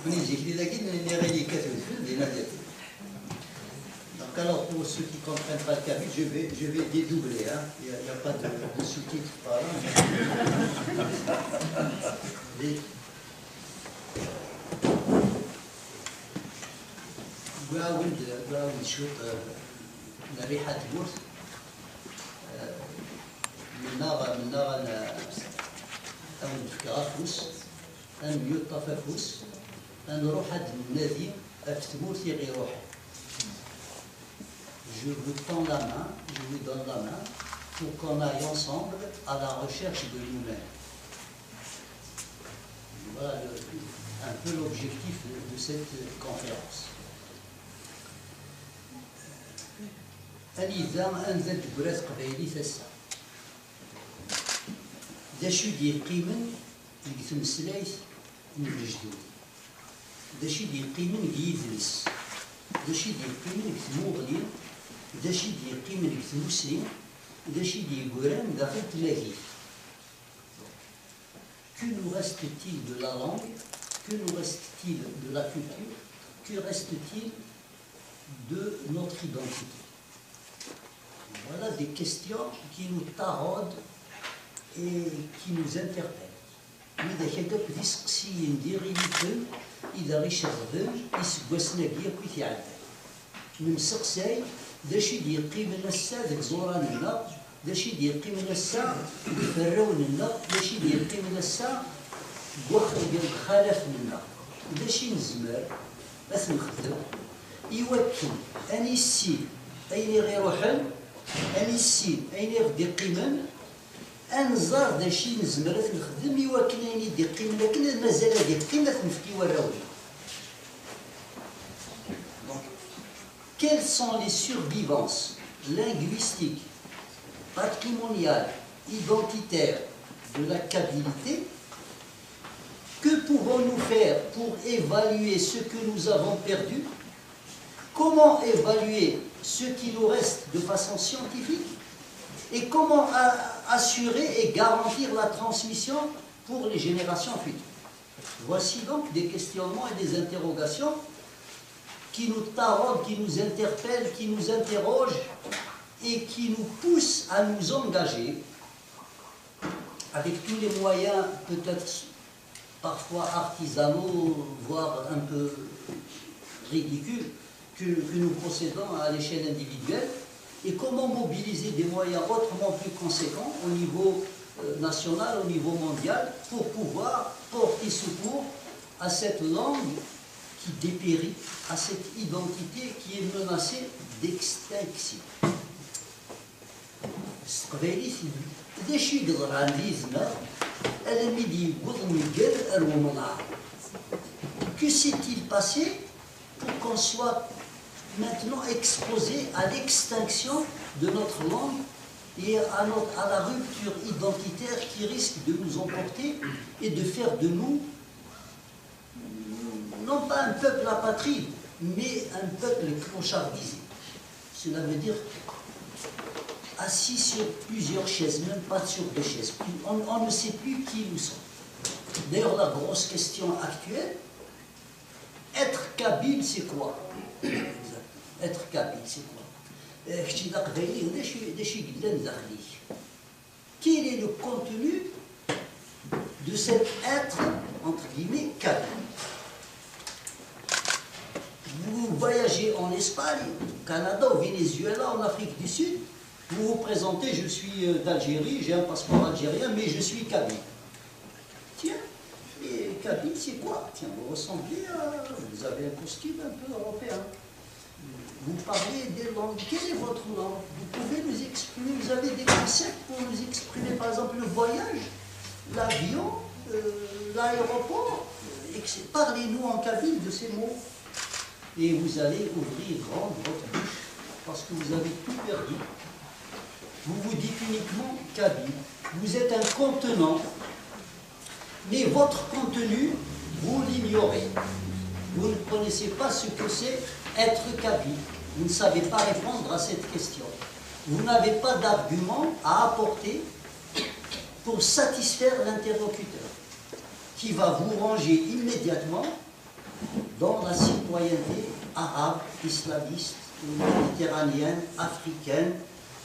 Donc alors pour ceux qui ne comprennent pas le kabyle, je vais dédoubler, hein. Il n'y a pas de sous-titres par là. قاعد نشوف ريحة تموت من نار أو نفكر فوس أن يطفى فوس أن روح هاد النادي أفتموت يغي روحي. Je vous tends la main, je vous donne la main pour qu'on aille ensemble à la recherche de nous-mêmes. Voilà un peu l'objectif de cette conférence. الإذاعة أنزلت براد قبيلي تسع دا شو ديال قيمن يقسم السلايس من الجدود دا شو ديال قيمن يدرس دا شو ديال قيمن يقسمو غليل دا شو ديال قيمن يقسمو سليم دا شو ديال قران داخل تلاقيه. Que nous reste-t-il de la langue? Que nous reste-t-il de la culture? Que reste-t-il de notre identité? Voilà des questions qui nous taraudent et qui nous interpellent. إذا كذا بدي سقسي ندير يمكن إذا غير شغل يسقسنا كيا كويت يعدل. نمسقسي داشي ديال قيمة السا ذاك زوراننا داشي ديال قيمة السا فراوننا داشي ديال قيمة السا واخر ديال خالف منا داشي نزمر بس نخدم يوكل أني السي أين غير روحن أني السي أين غدي قيمن أنزار داشي نزمرات نخدم يوكل أني دي قيمن لكن مازال دي قيمة نفكي وراوي. Quelles sont les survivances linguistiques, patrimoniales, identitaires de la kabylie? Que pouvons-nous faire pour évaluer ce que nous avons perdu? Comment évaluer ce qui nous reste de façon scientifique? Et comment assurer et garantir la transmission pour les générations futures? Voici donc des questionnements et des interrogations qui nous taraudent, qui nous interpellent, qui nous interrogent et qui nous poussent à nous engager avec tous les moyens peut-être parfois artisanaux, voire un peu ridicules, que nous possédons à l'échelle individuelle, et comment mobiliser des moyens autrement plus conséquents au niveau national, au niveau mondial, pour pouvoir porter secours à cette langue qui dépérit, à cette identité qui est menacée d'extinction. Que s'est-il passé pour qu'on soit maintenant exposé à l'extinction de notre langue et à la rupture identitaire qui risque de nous emporter et de faire de nous, non pas un peuple apatride, mais un peuple clochardisé. Cela veut dire assis sur plusieurs chaises, même pas sur deux chaises. On ne sait plus qui nous sommes. D'ailleurs, la grosse question actuelle, être kabyle, c'est quoi? Être kabyle, c'est quoi? Quel est le contenu de cet être, entre guillemets, kabyle? Vous voyagez en Espagne, au Canada, au Venezuela, en Afrique du Sud, vous vous présentez, je suis d'Algérie, j'ai un passeport algérien, mais je suis kabyle. Tiens, et kabyle, c'est quoi? Tiens, vous ressemblez à... Vous avez un costume un peu européen. Vous parlez des langues. Quelle est votre langue? Vous pouvez nous exprimer, vous avez des concepts pour nous exprimer, par exemple, le voyage, l'avion, l'aéroport. Parlez-nous en kabyle de ces mots. Et vous allez ouvrir grande votre bouche, parce que vous avez tout perdu. Vous vous dites uniquement kabyle. Vous êtes un contenant, mais votre contenu, vous l'ignorez. Vous ne connaissez pas ce que c'est être kabyle. Vous ne savez pas répondre à cette question. Vous n'avez pas d'argument à apporter pour satisfaire l'interlocuteur, qui va vous ranger immédiatement dans la citoyenneté arabe, islamiste, méditerranéenne, africaine,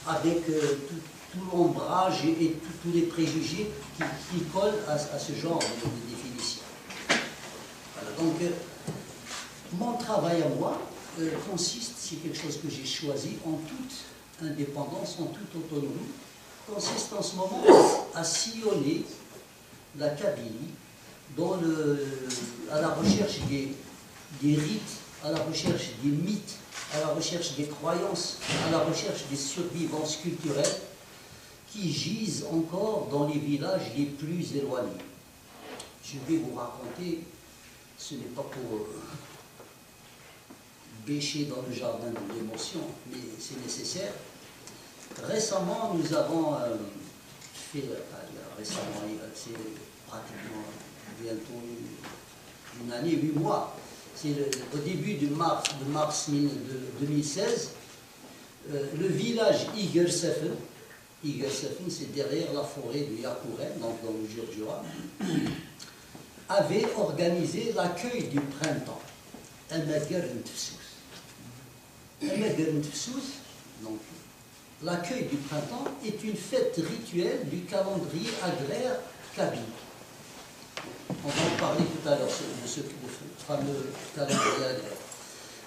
avec tout l'ombrage et tous les préjugés qui collent à ce genre de définition. Voilà, donc, mon travail à moi consiste, c'est quelque chose que j'ai choisi en toute indépendance, en toute autonomie, consiste en ce moment à sillonner la Kabylie à la recherche des rites, à la recherche des mythes, à la recherche des croyances, à la recherche des survivances culturelles qui gisent encore dans les villages les plus éloignés. Je vais vous raconter, ce n'est pas pour bêcher dans le jardin de l'émotion, mais c'est nécessaire. Récemment, nous avons fait, récemment, c'est pratiquement bientôt une année, 8 mois, c'est au début de mars 2016, le village Igersefen, c'est derrière la forêt de Yakouren, donc dans le Jurjura, avait organisé l'accueil du printemps. Donc, l'accueil du printemps est une fête rituelle du calendrier agraire kabyle. On va en parler tout à l'heure de ce fameux calendrier agraire.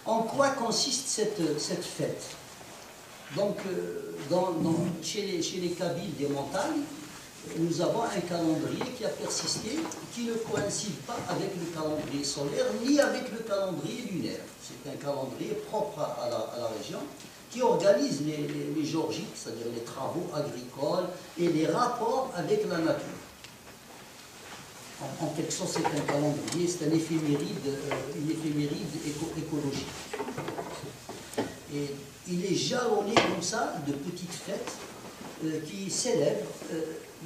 En quoi consiste cette fête? Donc, chez les Kabyles des montagnes, nous avons un calendrier qui a persisté, qui ne coïncide pas avec le calendrier solaire, ni avec le calendrier lunaire. C'est un calendrier propre à la région, qui organise les georgiques, c'est-à-dire les travaux agricoles et les rapports avec la nature. En quelque sorte, c'est un calendrier, c'est une éphéméride écologique. Et il est jalonné comme ça de petites fêtes qui célèbrent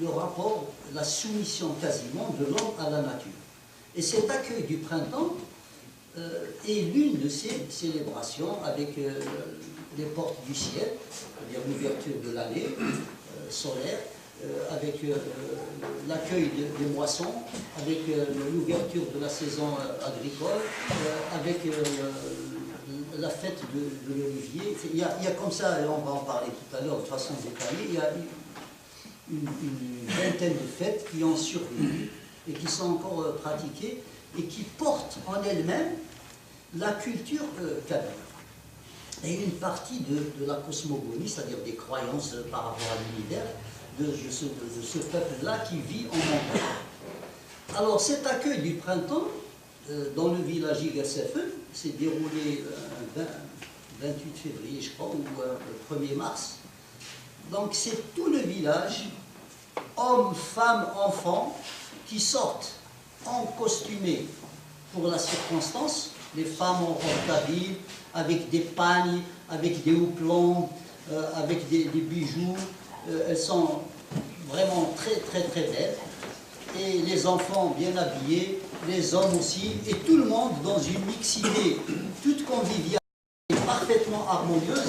le rapport, la soumission quasiment de l'homme à la nature. Et cet accueil du printemps est l'une de ces célébrations avec les portes du ciel, c'est-à-dire l'ouverture de l'année solaire, avec l'accueil des moissons, avec l'ouverture de la saison agricole, avec la fête de l'olivier. Il y a comme ça, et on va en parler tout à l'heure de façon détaillée, il y a une vingtaine de fêtes qui ont survécu et qui sont encore pratiquées et qui portent en elles-mêmes la culture kabyle. Et une partie de la cosmogonie, c'est-à-dire des croyances par rapport à l'univers, de ce peuple-là qui vit en montagne. Alors cet accueil du printemps, dans le village Igersefen, s'est déroulé le 28 février, je crois, ou le 1er mars. Donc c'est tout le village, hommes, femmes, enfants, qui sortent en costumé pour la circonstance, les femmes en robe kabyle, avec des pagnes, avec des houppelons, avec des bijoux. Elles sont vraiment très très très belles. Et les enfants bien habillés, les hommes aussi, et tout le monde dans une mixité toute conviviale et parfaitement harmonieuse.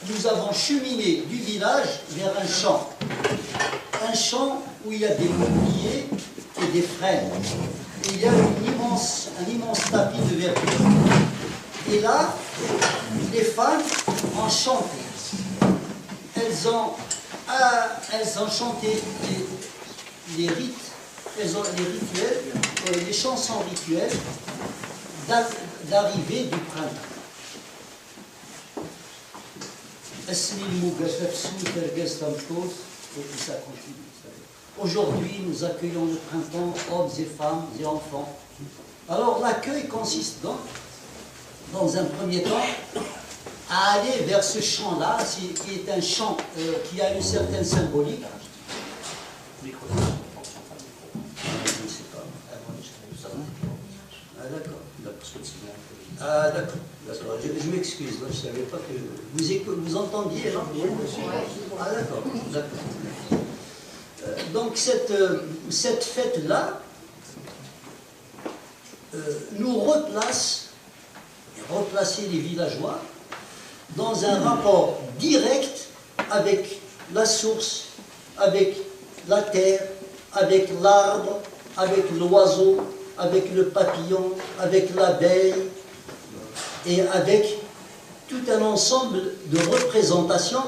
Nous avons cheminé du village vers un champ où il y a des boucliers et des frênes. Et il y a un immense tapis de verdure. Et là, les femmes ont chanté. Elles ont chanté les rites, les rituels, les chansons rituelles d'arrivée du printemps. Aujourd'hui, nous accueillons le printemps, hommes et femmes et enfants. Alors, l'accueil consiste donc, dans un premier temps, à aller vers ce champ-là, qui est un champ qui a une certaine symbolique. Ah d'accord, je m'excuse, je ne savais pas que... Vous entendiez, non? Ah d'accord, donc cette fête-là nous replacer les villageois dans un rapport direct avec la source, avec la terre, avec l'arbre, avec l'oiseau, avec le papillon, avec l'abeille et avec tout un ensemble de représentations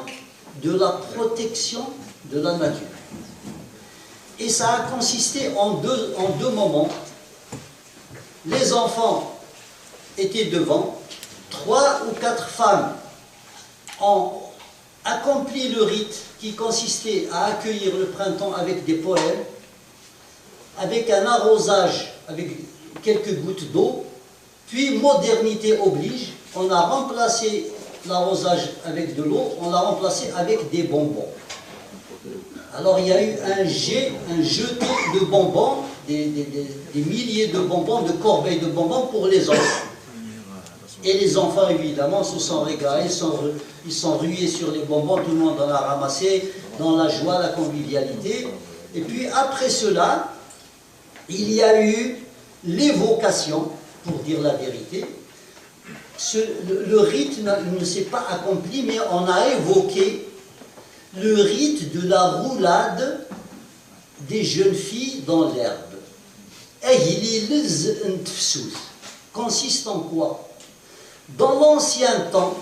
de la protection de la nature. Et ça a consisté en deux moments. Les enfants étaient devant, 3 ou 4 femmes ont accompli le rite qui consistait à accueillir le printemps avec des poèmes, avec un arrosage, avec quelques gouttes d'eau, puis modernité oblige, on a remplacé l'arrosage avec de l'eau, on l'a remplacé avec des bonbons. Alors il y a eu un jeté de bonbons, des milliers de bonbons, de corbeilles de bonbons pour les enfants. Et les enfants, évidemment, se sont régalés, ils sont rués sur les bonbons, tout le monde en a ramassé, dans la joie, la convivialité. Et puis après cela, il y a eu l'évocation, pour dire la vérité. Le rite ne s'est pas accompli, mais on a évoqué le rite de la roulade des jeunes filles dans l'herbe. Consiste en quoi? Dans l'ancien temps,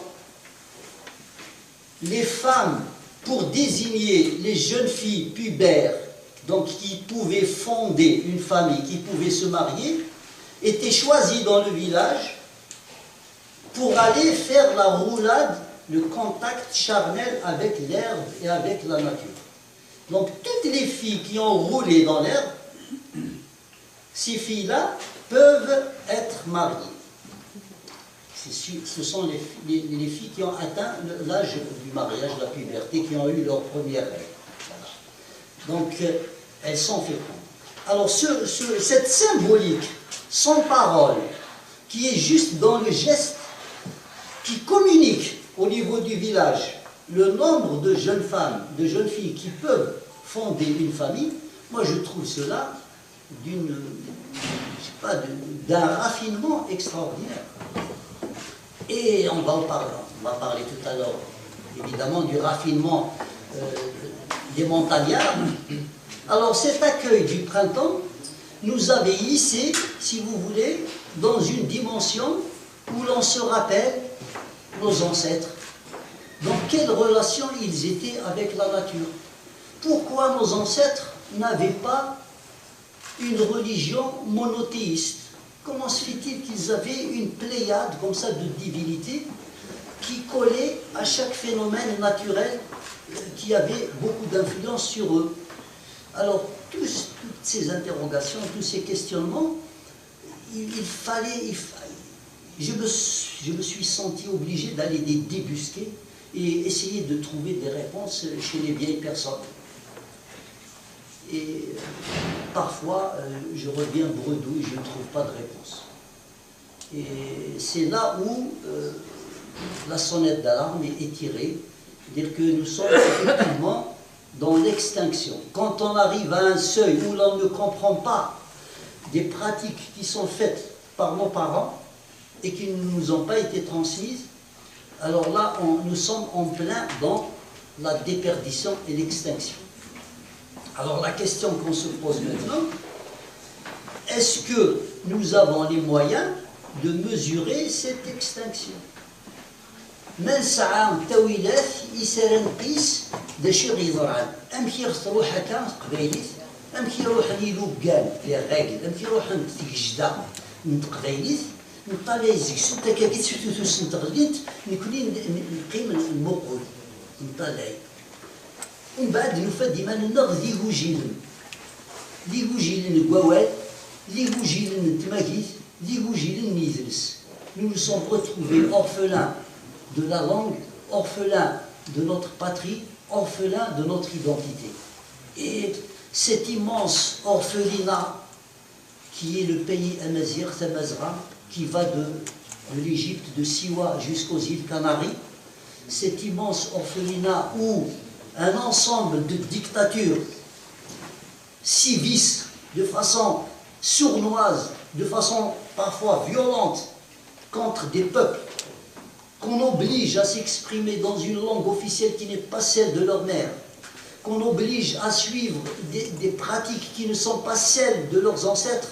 les femmes, pour désigner les jeunes filles pubères, donc qui pouvaient fonder une famille, qui pouvaient se marier, étaient choisies dans le village pour aller faire la roulade, le contact charnel avec l'herbe et avec la nature. Donc toutes les filles qui ont roulé dans l'herbe, ces filles-là peuvent être mariées. Ce sont les filles qui ont atteint l'âge du mariage, la puberté, qui ont eu leur première règle. Donc, elles sont fécondes. Alors, cette symbolique, sans parole, qui est juste dans le geste, qui communique au niveau du village le nombre de jeunes femmes, de jeunes filles qui peuvent fonder une famille, moi je trouve cela d'un raffinement extraordinaire. Et on va en parler. On va parler tout à l'heure, évidemment, du raffinement des montagnards. Alors, cet accueil du printemps nous avait hissé, si vous voulez, dans une dimension où l'on se rappelle nos ancêtres. Dans quelle relation ils étaient avec la nature? Pourquoi nos ancêtres n'avaient pas une religion monothéiste? Comment se fait-il qu'ils avaient une pléiade comme ça de divinités qui collait à chaque phénomène naturel qui avait beaucoup d'influence sur eux? Alors, toutes ces interrogations, tous ces questionnements, je me suis senti obligé d'aller les débusquer et essayer de trouver des réponses chez les vieilles personnes. Et parfois, je reviens bredouille, je ne trouve pas de réponse. Et c'est là où la sonnette d'alarme est tirée, dire que nous sommes effectivement dans l'extinction. Quand on arrive à un seuil où l'on ne comprend pas des pratiques qui sont faites par nos parents et qui ne nous ont pas été transmises, alors là, nous sommes en plein dans la déperdition et l'extinction. Alors la question qu'on se pose maintenant, est-ce que nous avons les moyens de mesurer cette extinction? من ساعة متويلات يسال نقيس دا شي غيزرعن أم كيروح هكا قبايليت أم كيروح ليلو كان في الراجل أم كيروح نتجدا نتقبايليت نطلع يزيك سنتا كاكيت سوتو سنتغليت نكوني نقيم الموقول نطلع ومن بعد نوفا ديما نغ ذي وجيلن الكواوال ذي وجيلن التماكيت ذي وجيلن نيزرس. Nous nous sommes retrouvés orphelins de la langue, orphelins de notre patrie, orphelins de notre identité. Et cet immense orphelinat qui est le pays Amazigh, Tamazgha, qui va de l'Égypte, de Siwa jusqu'aux îles Canaries, cet immense orphelinat où un ensemble de dictatures civisent de façon sournoise, de façon parfois violente, contre des peuples, qu'on oblige à s'exprimer dans une langue officielle qui n'est pas celle de leur mère, qu'on oblige à suivre des pratiques qui ne sont pas celles de leurs ancêtres,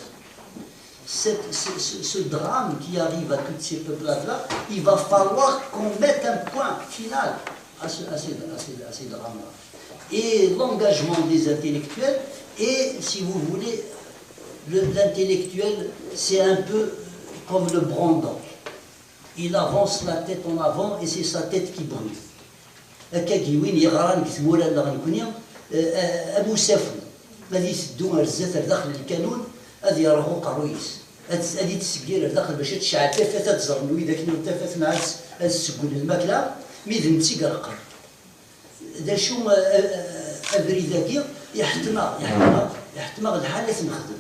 ce drame qui arrive à toutes ces peuplades-là, il va falloir qu'on mette un point final à ces drames-là. Et l'engagement des intellectuels, et si vous voulez, l'intellectuel, c'est un peu comme le brandant. Il avance la tête en avant et c'est sa tête qui brûle. كاكيوين يغران كتبوا لنا غنكونيا ابو سافو غادي يسدوا الزات داخل الكانون غادي يراهو قرويس غادي تسكير داخل باش تشعل تافات تزرنوي داك تافات مع السكون الماكله ميدن تيقرقر دا شو ابريداكي يحتمى الحالات نخدم.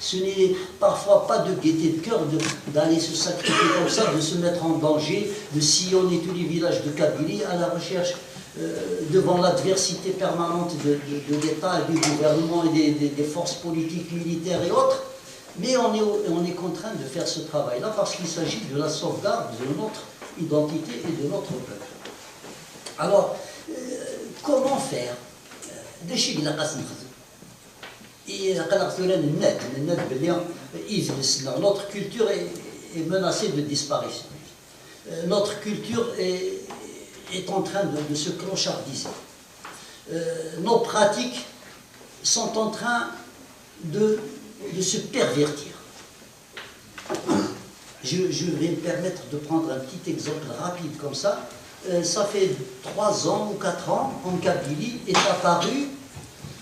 Ce n'est parfois pas de gaieté de cœur d'aller se sacrifier comme ça, de se mettre en danger, de sillonner tous les villages de Kabylie à la recherche, devant l'adversité permanente de l'État et du gouvernement et des forces politiques, militaires et autres. Mais on est contraint de faire ce travail-là parce qu'il s'agit de la sauvegarde de notre identité et de notre peuple. Alors, comment faire? Et notre culture est menacée de disparition. Notre culture est en train de se clochardiser. Nos pratiques sont en train de se pervertir. Je vais me permettre de prendre un petit exemple rapide comme ça. Ça fait 3 ans ou 4 ans, en Kabylie est apparu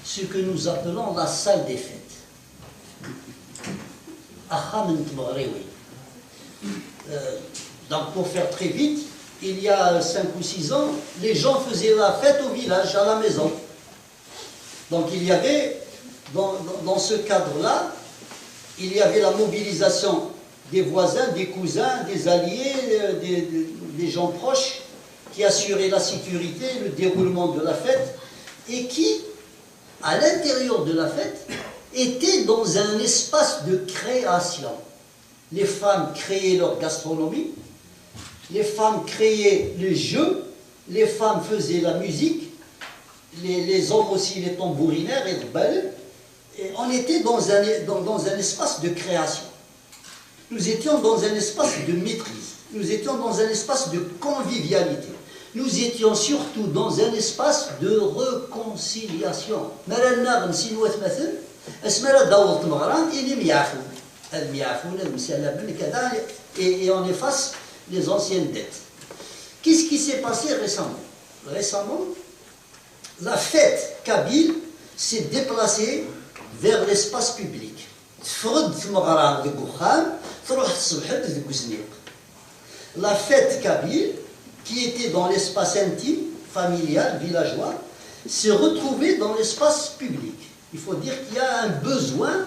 ce que nous appelons la salle des fêtes. Donc pour faire très vite, il y a 5 ou 6 ans, les gens faisaient la fête au village, à la maison. Donc il y avait, dans ce cadre-là, il y avait la mobilisation des voisins, des cousins, des alliés, des gens proches qui assuraient la sécurité, le déroulement de la fête et qui, à l'intérieur de la fête, étaient dans un espace de création. Les femmes créaient leur gastronomie, les femmes créaient les jeux, les femmes faisaient la musique, les hommes aussi les tambourinaires et les balles. Et on était dans un espace de création. Nous étions dans un espace de maîtrise. Nous étions dans un espace de convivialité. Nous étions surtout dans un espace de réconciliation. Et on efface les anciennes dettes. Qu'est-ce qui s'est passé récemment? Récemment, la fête kabyle s'est déplacée vers l'espace public. La fête kabyle, qui était dans l'espace intime, familial, villageois, s'est retrouvée dans l'espace public. Il faut dire qu'il y a un besoin,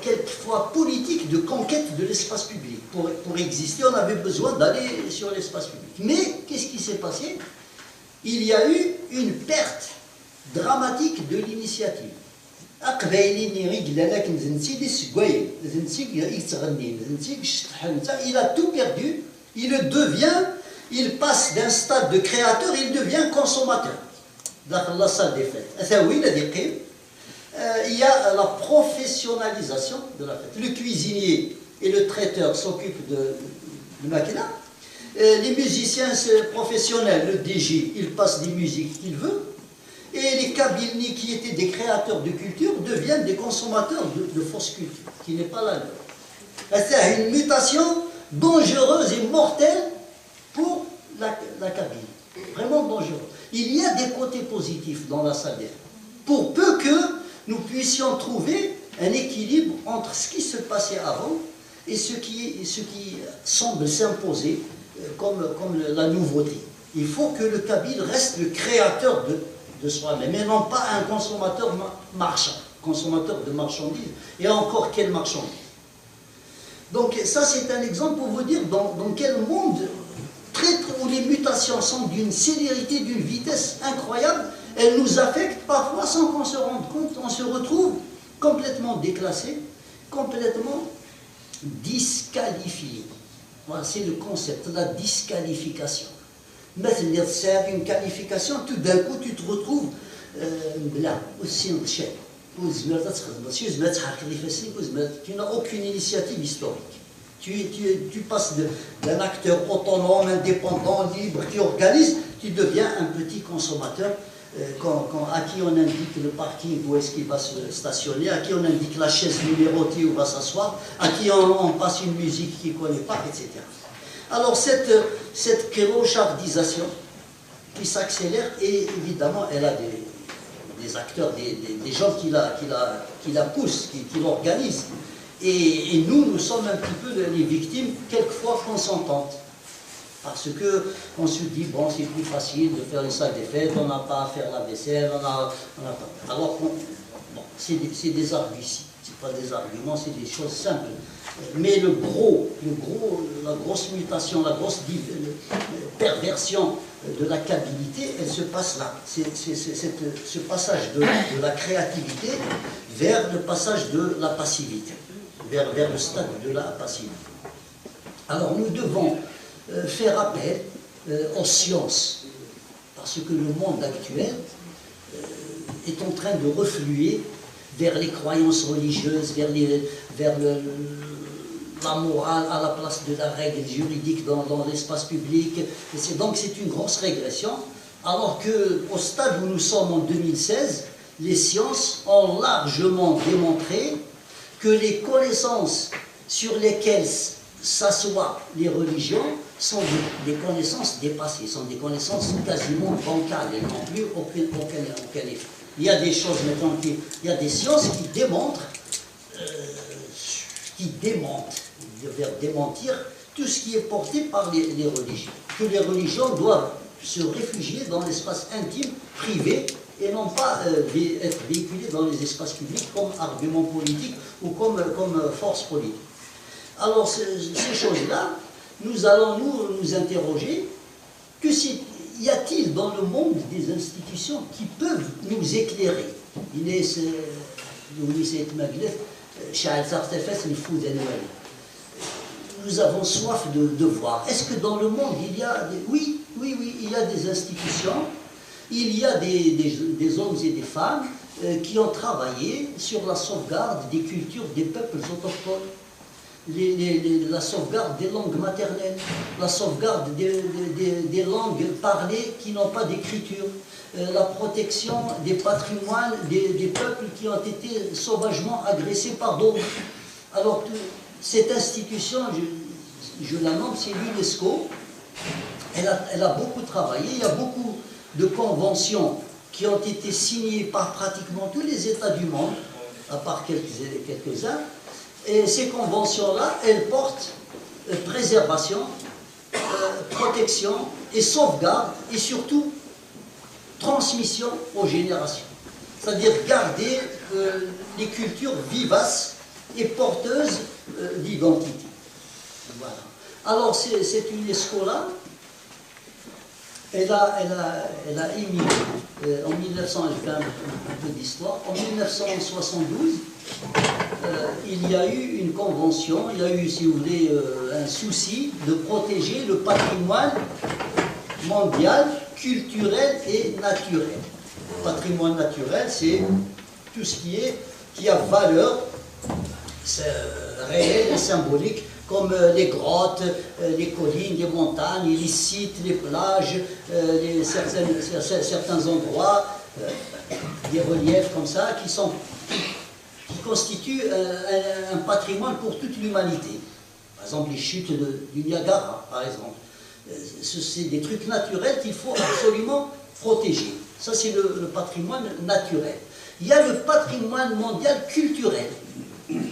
quelquefois politique, de conquête de l'espace public. Pour exister, on avait besoin d'aller sur l'espace public. Mais, qu'est-ce qui s'est passé? Il y a eu une perte dramatique de l'initiative. Il a tout perdu, il passe d'un stade de créateur, il devient consommateur. Dans la salle des fêtes. Il y a la professionnalisation de la fête. Le cuisinier et le traiteur s'occupent de maquina. Les musiciens professionnels, le DJ, il passe des musiques qu'il veut. Et les Kabylni, qui étaient des créateurs de culture, deviennent des consommateurs de fausses cultures, qui n'est pas la leur. C'est une mutation dangereuse et mortelle pour la Kabylie. Vraiment dangereuse. Il y a des côtés positifs dans la salle des fêtes. Pour peu que nous puissions trouver un équilibre entre ce qui se passait avant et ce qui semble s'imposer comme la nouveauté. Il faut que le Kabyle reste le créateur de soi-même, et non pas un consommateur marchand, consommateur de marchandises, et encore quelle marchandise. Donc ça c'est un exemple pour vous dire dans quel monde où les mutations sont d'une célérité, d'une vitesse incroyable, elles nous affectent parfois sans qu'on se rende compte, on se retrouve complètement déclassé, complètement disqualifié. Voilà, c'est le concept, la disqualification. Mais c'est une qualification, tout d'un coup tu te retrouves là, aussi en chef. tu n'as aucune initiative historique. Tu passes d'un acteur autonome, indépendant, libre, qui organise, tu deviens un petit consommateur à qui on indique le parking où est-ce qu'il va se stationner, à qui on indique la chaise numérotée où il va s'asseoir, à qui on passe une musique qu'il ne connaît pas, etc. Alors cette clochardisation qui s'accélère, et évidemment elle a des acteurs, des gens qui la poussent, qui l'organisent. Et nous sommes un petit peu les victimes, quelquefois consentantes. Parce qu'on se dit, bon, c'est plus facile de faire les salles des fêtes, on n'a pas à faire la vaisselle, alors bon, c'est des arguties, c'est pas des arguments, c'est des choses simples. Mais la grosse mutation, la grosse perversion de la câbilité, elle se passe là. C'est ce passage de la créativité vers le passage de la passivité, vers le stade de la passivité. Alors nous devons faire appel aux sciences, parce que le monde actuel est en train de refluer vers les croyances religieuses, vers la morale à la place de la règle juridique dans l'espace public. Donc c'est une grosse régression, alors qu'au stade où nous sommes en 2016, les sciences ont largement démontré que les connaissances sur lesquelles s'assoient les religions sont des connaissances dépassées, sont des connaissances quasiment bancales, elles n'ont plus aucun effet. Il y a des choses maintenant, il y a des sciences qui démontrent, vers démentir tout ce qui est porté par les religions. Que les religions doivent se réfugier dans l'espace intime, privé, et non pas être véhiculées dans les espaces publics comme argument politique ou comme force politique. Alors ces choses-là, nous allons nous interroger, y a-t-il dans le monde des institutions qui peuvent nous éclairer? Nous avons soif de voir. Est-ce que dans le monde, il y a oui, il y a des institutions, il y a des hommes et des femmes qui ont travaillé sur la sauvegarde des cultures des peuples autochtones, la sauvegarde des langues maternelles, la sauvegarde des langues parlées qui n'ont pas d'écriture, la protection des patrimoines des peuples qui ont été sauvagement agressés par d'autres. Alors, cette institution, je la nomme, c'est l'UNESCO. Elle a beaucoup travaillé, il y a beaucoup de conventions qui ont été signées par pratiquement tous les États du monde, à part quelques-uns. Et ces conventions-là, elles portent préservation, protection et sauvegarde, et surtout transmission aux générations. C'est-à-dire garder les cultures vivaces et porteuses d'identité. Voilà. Alors cette UNESCO-là, elle a émis en 1900, je fais un peu d'histoire, en 1972, il y a eu une convention, il y a eu, si vous voulez, un souci de protéger le patrimoine mondial, culturel et naturel. Le patrimoine naturel, c'est tout ce qui a valeur réelle et symbolique, comme les grottes, les collines, les montagnes, les sites, les plages, certains endroits, des reliefs comme ça, qui constituent un patrimoine pour toute l'humanité. Par exemple, les chutes du Niagara, par exemple. C'est des trucs naturels qu'il faut absolument protéger. Ça, c'est le patrimoine naturel. Il y a le patrimoine mondial culturel.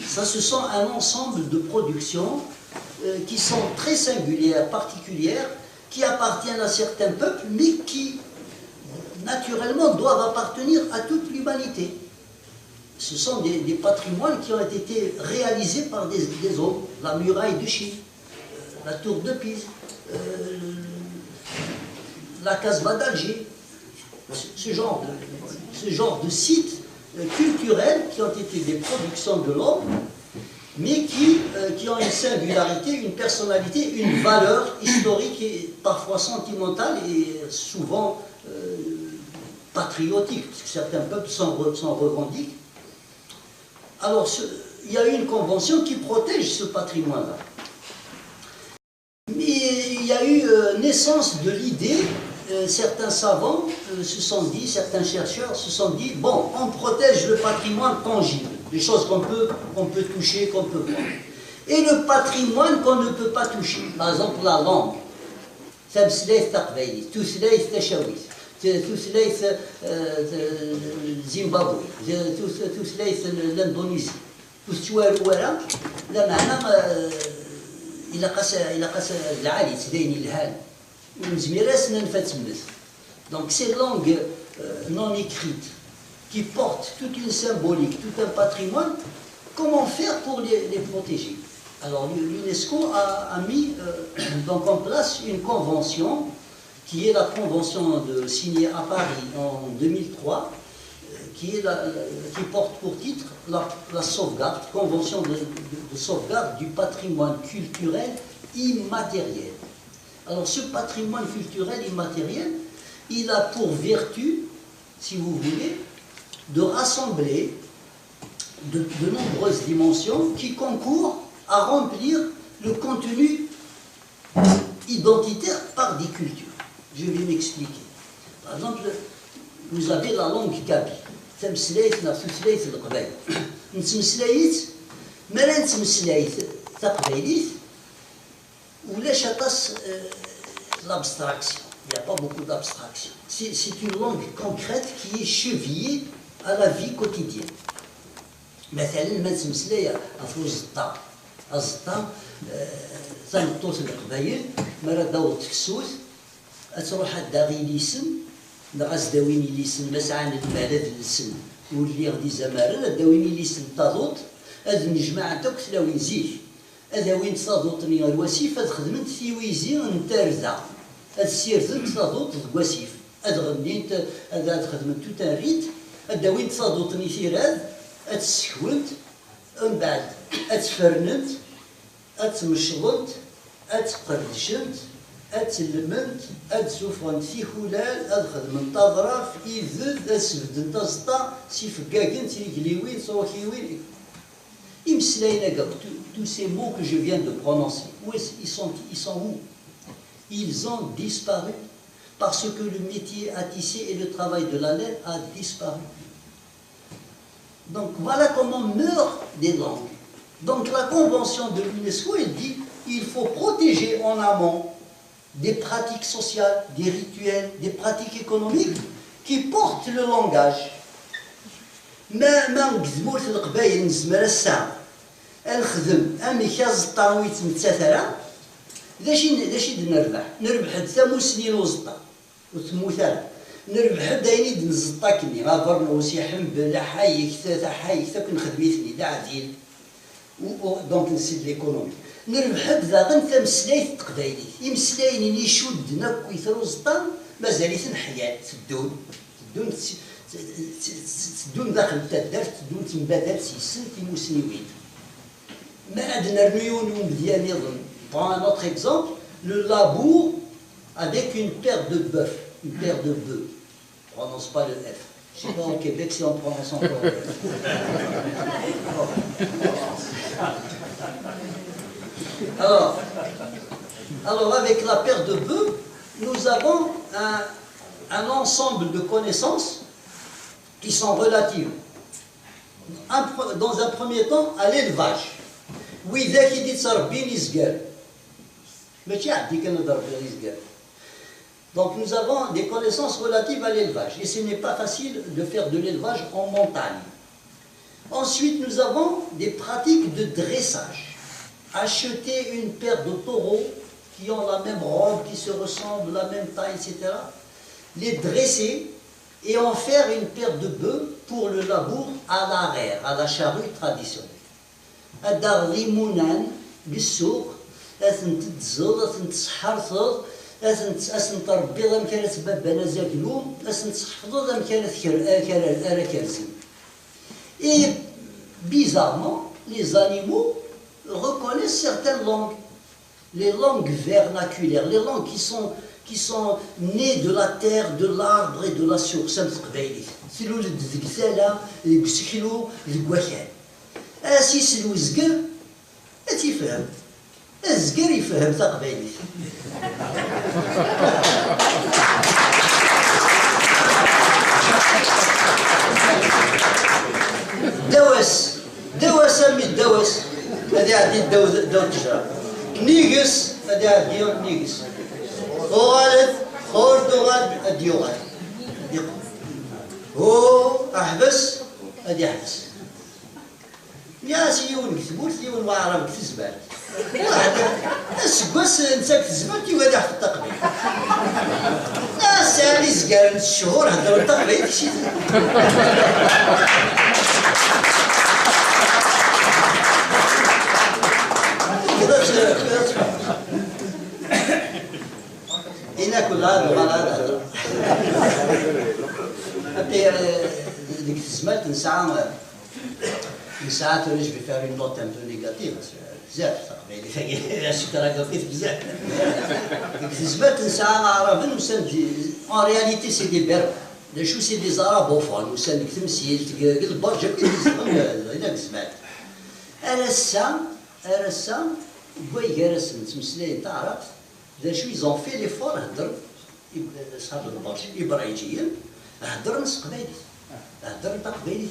Ça, ce sont un ensemble de productions qui sont très singulières, particulières, qui appartiennent à certains peuples, mais qui, naturellement, doivent appartenir à toute l'humanité. Ce sont des patrimoines qui ont été réalisés par des hommes. La muraille de Chine, la tour de Pise, la Casbah d'Alger, ce genre de sites culturels qui ont été des productions de l'homme, mais qui ont une singularité, une personnalité, une valeur historique et parfois sentimentale et souvent patriotique, parce que certains peuples s'en revendiquent. Alors, il y a une convention qui protège ce patrimoine-là. Mais il y a eu naissance de l'idée, certains savants se sont dit, certains chercheurs se sont dit, bon, on protège le patrimoine tangible, les choses qu'on peut toucher, qu'on peut voir. Et le patrimoine qu'on ne peut pas toucher, par exemple la langue, تمسلايث تقبايلي، تسلايث تشاويث، تسلايث زيمبابوي، تسلايث الاندونيسي، تسوار ورا، لا معنى إلا قاس العالي تديني الهال، ونزميراسنا نفتمس. Donc ces langues non écrites qui portent toute une symbolique, tout un patrimoine, comment faire pour les protéger? Alors l'UNESCO a mis donc en place une convention qui est la convention signée à Paris en 2003, qui porte pour titre la sauvegarde, convention de sauvegarde du patrimoine culturel immatériel. Alors ce patrimoine culturel immatériel, il a pour vertu, si vous voulez, de rassembler de nombreuses dimensions qui concourent à remplir le contenu identitaire par des cultures. Je vais m'expliquer. Par exemple, vous avez la langue kaby. تمسلايت نتمسلايت القبائل. نتمسلايت مالا نتمسلايت تقبايليت ولاش أطاس l'abstraction. Il n'y a pas beaucoup d'abstraction. C'est une langue concrète qui est chevillée à la vie quotidienne. مثلا ما نتمسلاي في الزطا. الزطا تنطوط القبايل مرة داوط كسوس تروح داغي ليسن نغاز داويني ليسن مسعان المالد للسن واللي غدي زمارن داويني ليسن تاضوط هاد نجمع انت كتلاوي زيك هذا وين تاضوطني الوسيف هاد خدمت في ويزي نتارزا هاد سيرتن تاضوط الوسيف هاد غنيت هاد خدمت تو تاريت هاد وين تاضوطني ثيراد هاد سكونت ومن بعد اتفرنت اتمشلت اتقردشنت اتلمنت اتسوفرنت في خلال ادخدمنت اظراف اذد اسبدنت ازطا سيفكاكنت يقليوين صوكيوين يمسلاينا كاع tous ces mots que je viens de prononcer ils sont où? Ils ont disparu parce que le métier à tisser et le travail de la laine a disparu. Donc voilà comment meurent des langues. Donc la convention de l'UNESCO, elle dit qu'il faut protéger en amont des pratiques sociales, des rituels, des pratiques économiques qui portent le langage. ما نكذبوش القبايل نزمر الساعة نخدم أمي كازطا ويتمتثرة داش نربح ثمو سنين وزطا وتموثرة نربح دايني دنزطا كني غابرنا وسيحم بلا حايك حايك نخدميتني دا عديل دونك نسيد ليكونومي نربح داغن تمسلايت تقبايليت يمسلايني يشد كويثرو زطا مازاليت نحيات تدون داخل التدار تدون تنبادل سيسن تيموسنيوين ما عندنا الميون ديال يظن. Prends un autre exemple, le labour avec une paire de bœuf, une paire de bœufs. On ne prononce pas le F. Je ne sais pas au Québec si on prononce encore le F. Alors avec la paire de bœufs, nous avons un ensemble de connaissances qui sont relatives. Dans un premier temps, à l'élevage. وإذا كي تربي لي زقال ماشي عندي كنضرب لي زقال. Donc nous avons des connaissances relatives à l'élevage et ce n'est pas facile de faire de l'élevage en montagne. Ensuite nous avons des pratiques de dressage. Acheter une paire de taureaux qui ont la même robe, qui se ressemblent, la même taille, etc. Les dresser et en faire une paire de bœufs pour le labour à l'arrière, à la charrue traditionnelle. هذا غيمونان بالسوق أثن تتزل أثن تسحرصل أثن تربي ضم كانت بابانا زاكلوم أثن تحفظ ضم كانت كرزين. Et bizarrement, les animaux reconnaissent certaines langues, les langues vernaculaires, les langues qui sont nées de la terre, de l'arbre et de la source. C'est le أسيس الوزقر تيفهم، الزقر يفهم تقبيليت. دواس أمي الدواس هذه عندي دو تجرى. نيقص هذه عندي نيقص. غالد خورد وغالد أدي غالد. هو أحبس هذه أحبس. يا سيون كتبوت سيون وعرب كتزبال. واحد السكواس نساك تزبال كيما داح في التقبيل. ناس يعني زقال الشهور هضروا التقبيل شي. هنا كل هذا وهذا ديك الزمان ساعات je vais faire une note un peu négative بزاف تقبيلي الشكرا قلت بزاف ديك الزمان ساعة عربي وسند en réalité c'est des berbères شو c'est des arabophones وسند ديك تمثيل تقل برجا هذاك الزمان أرسام بوي جالس نتمسلاي تعرف ذا شو ils ont fait l'effort هدر صحاب البرج إبراهيميين هدر نص قبايلي هدر تقبايلي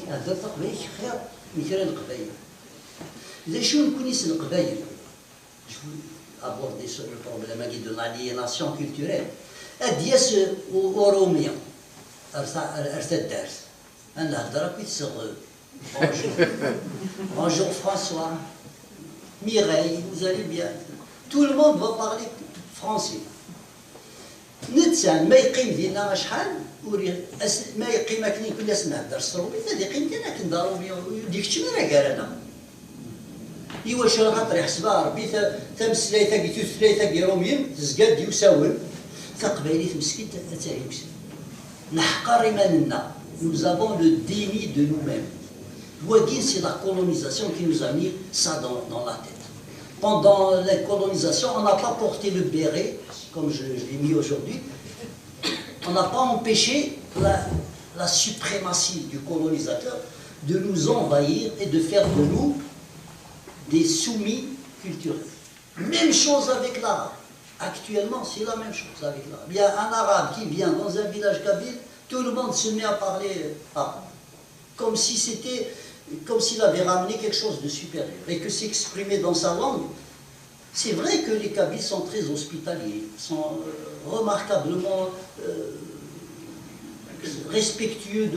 هدر تقبايلي خير من كرا القبايل ذا شو نكون يسن القبايل aborder sur le problème de l'aliénation culturelle أدياس أوروميا أرسل الدرس أنا هدر كي تصغر Bonjour François, Mireille, vous allez bien? Tout le monde va parler français. نتسان ما يقيم فينا شحال ما يقيم كني كل الناس نهضر الصروبي هذه قيمتي انا كندارو ديك الشيء راه قال انا ايوا شنو خاطر يحسبها ربي تمسلايتا قلتو ثلاثه روميين تزقاد يساول تقبايلي مسكين تاهيوس نحقر ايماننا nous avons le déni de nous-mêmes. C'est la colonisation qui nous a mis ça dans la tête. Pendant la colonisation, on n'a pas porté le béret, comme je l'ai mis aujourd'hui. On n'a pas empêché la suprématie du colonisateur de nous envahir et de faire de nous des soumis culturels. Même chose avec l'arabe. Actuellement, c'est la même chose avec l'arabe. Il y a un arabe qui vient dans un village kabyle, tout le monde se met à parler arabe. Comme s'il avait ramené quelque chose de supérieur et que s'exprimer dans sa langue. C'est vrai que les Kabyles sont très hospitaliers, sont remarquablement respectueux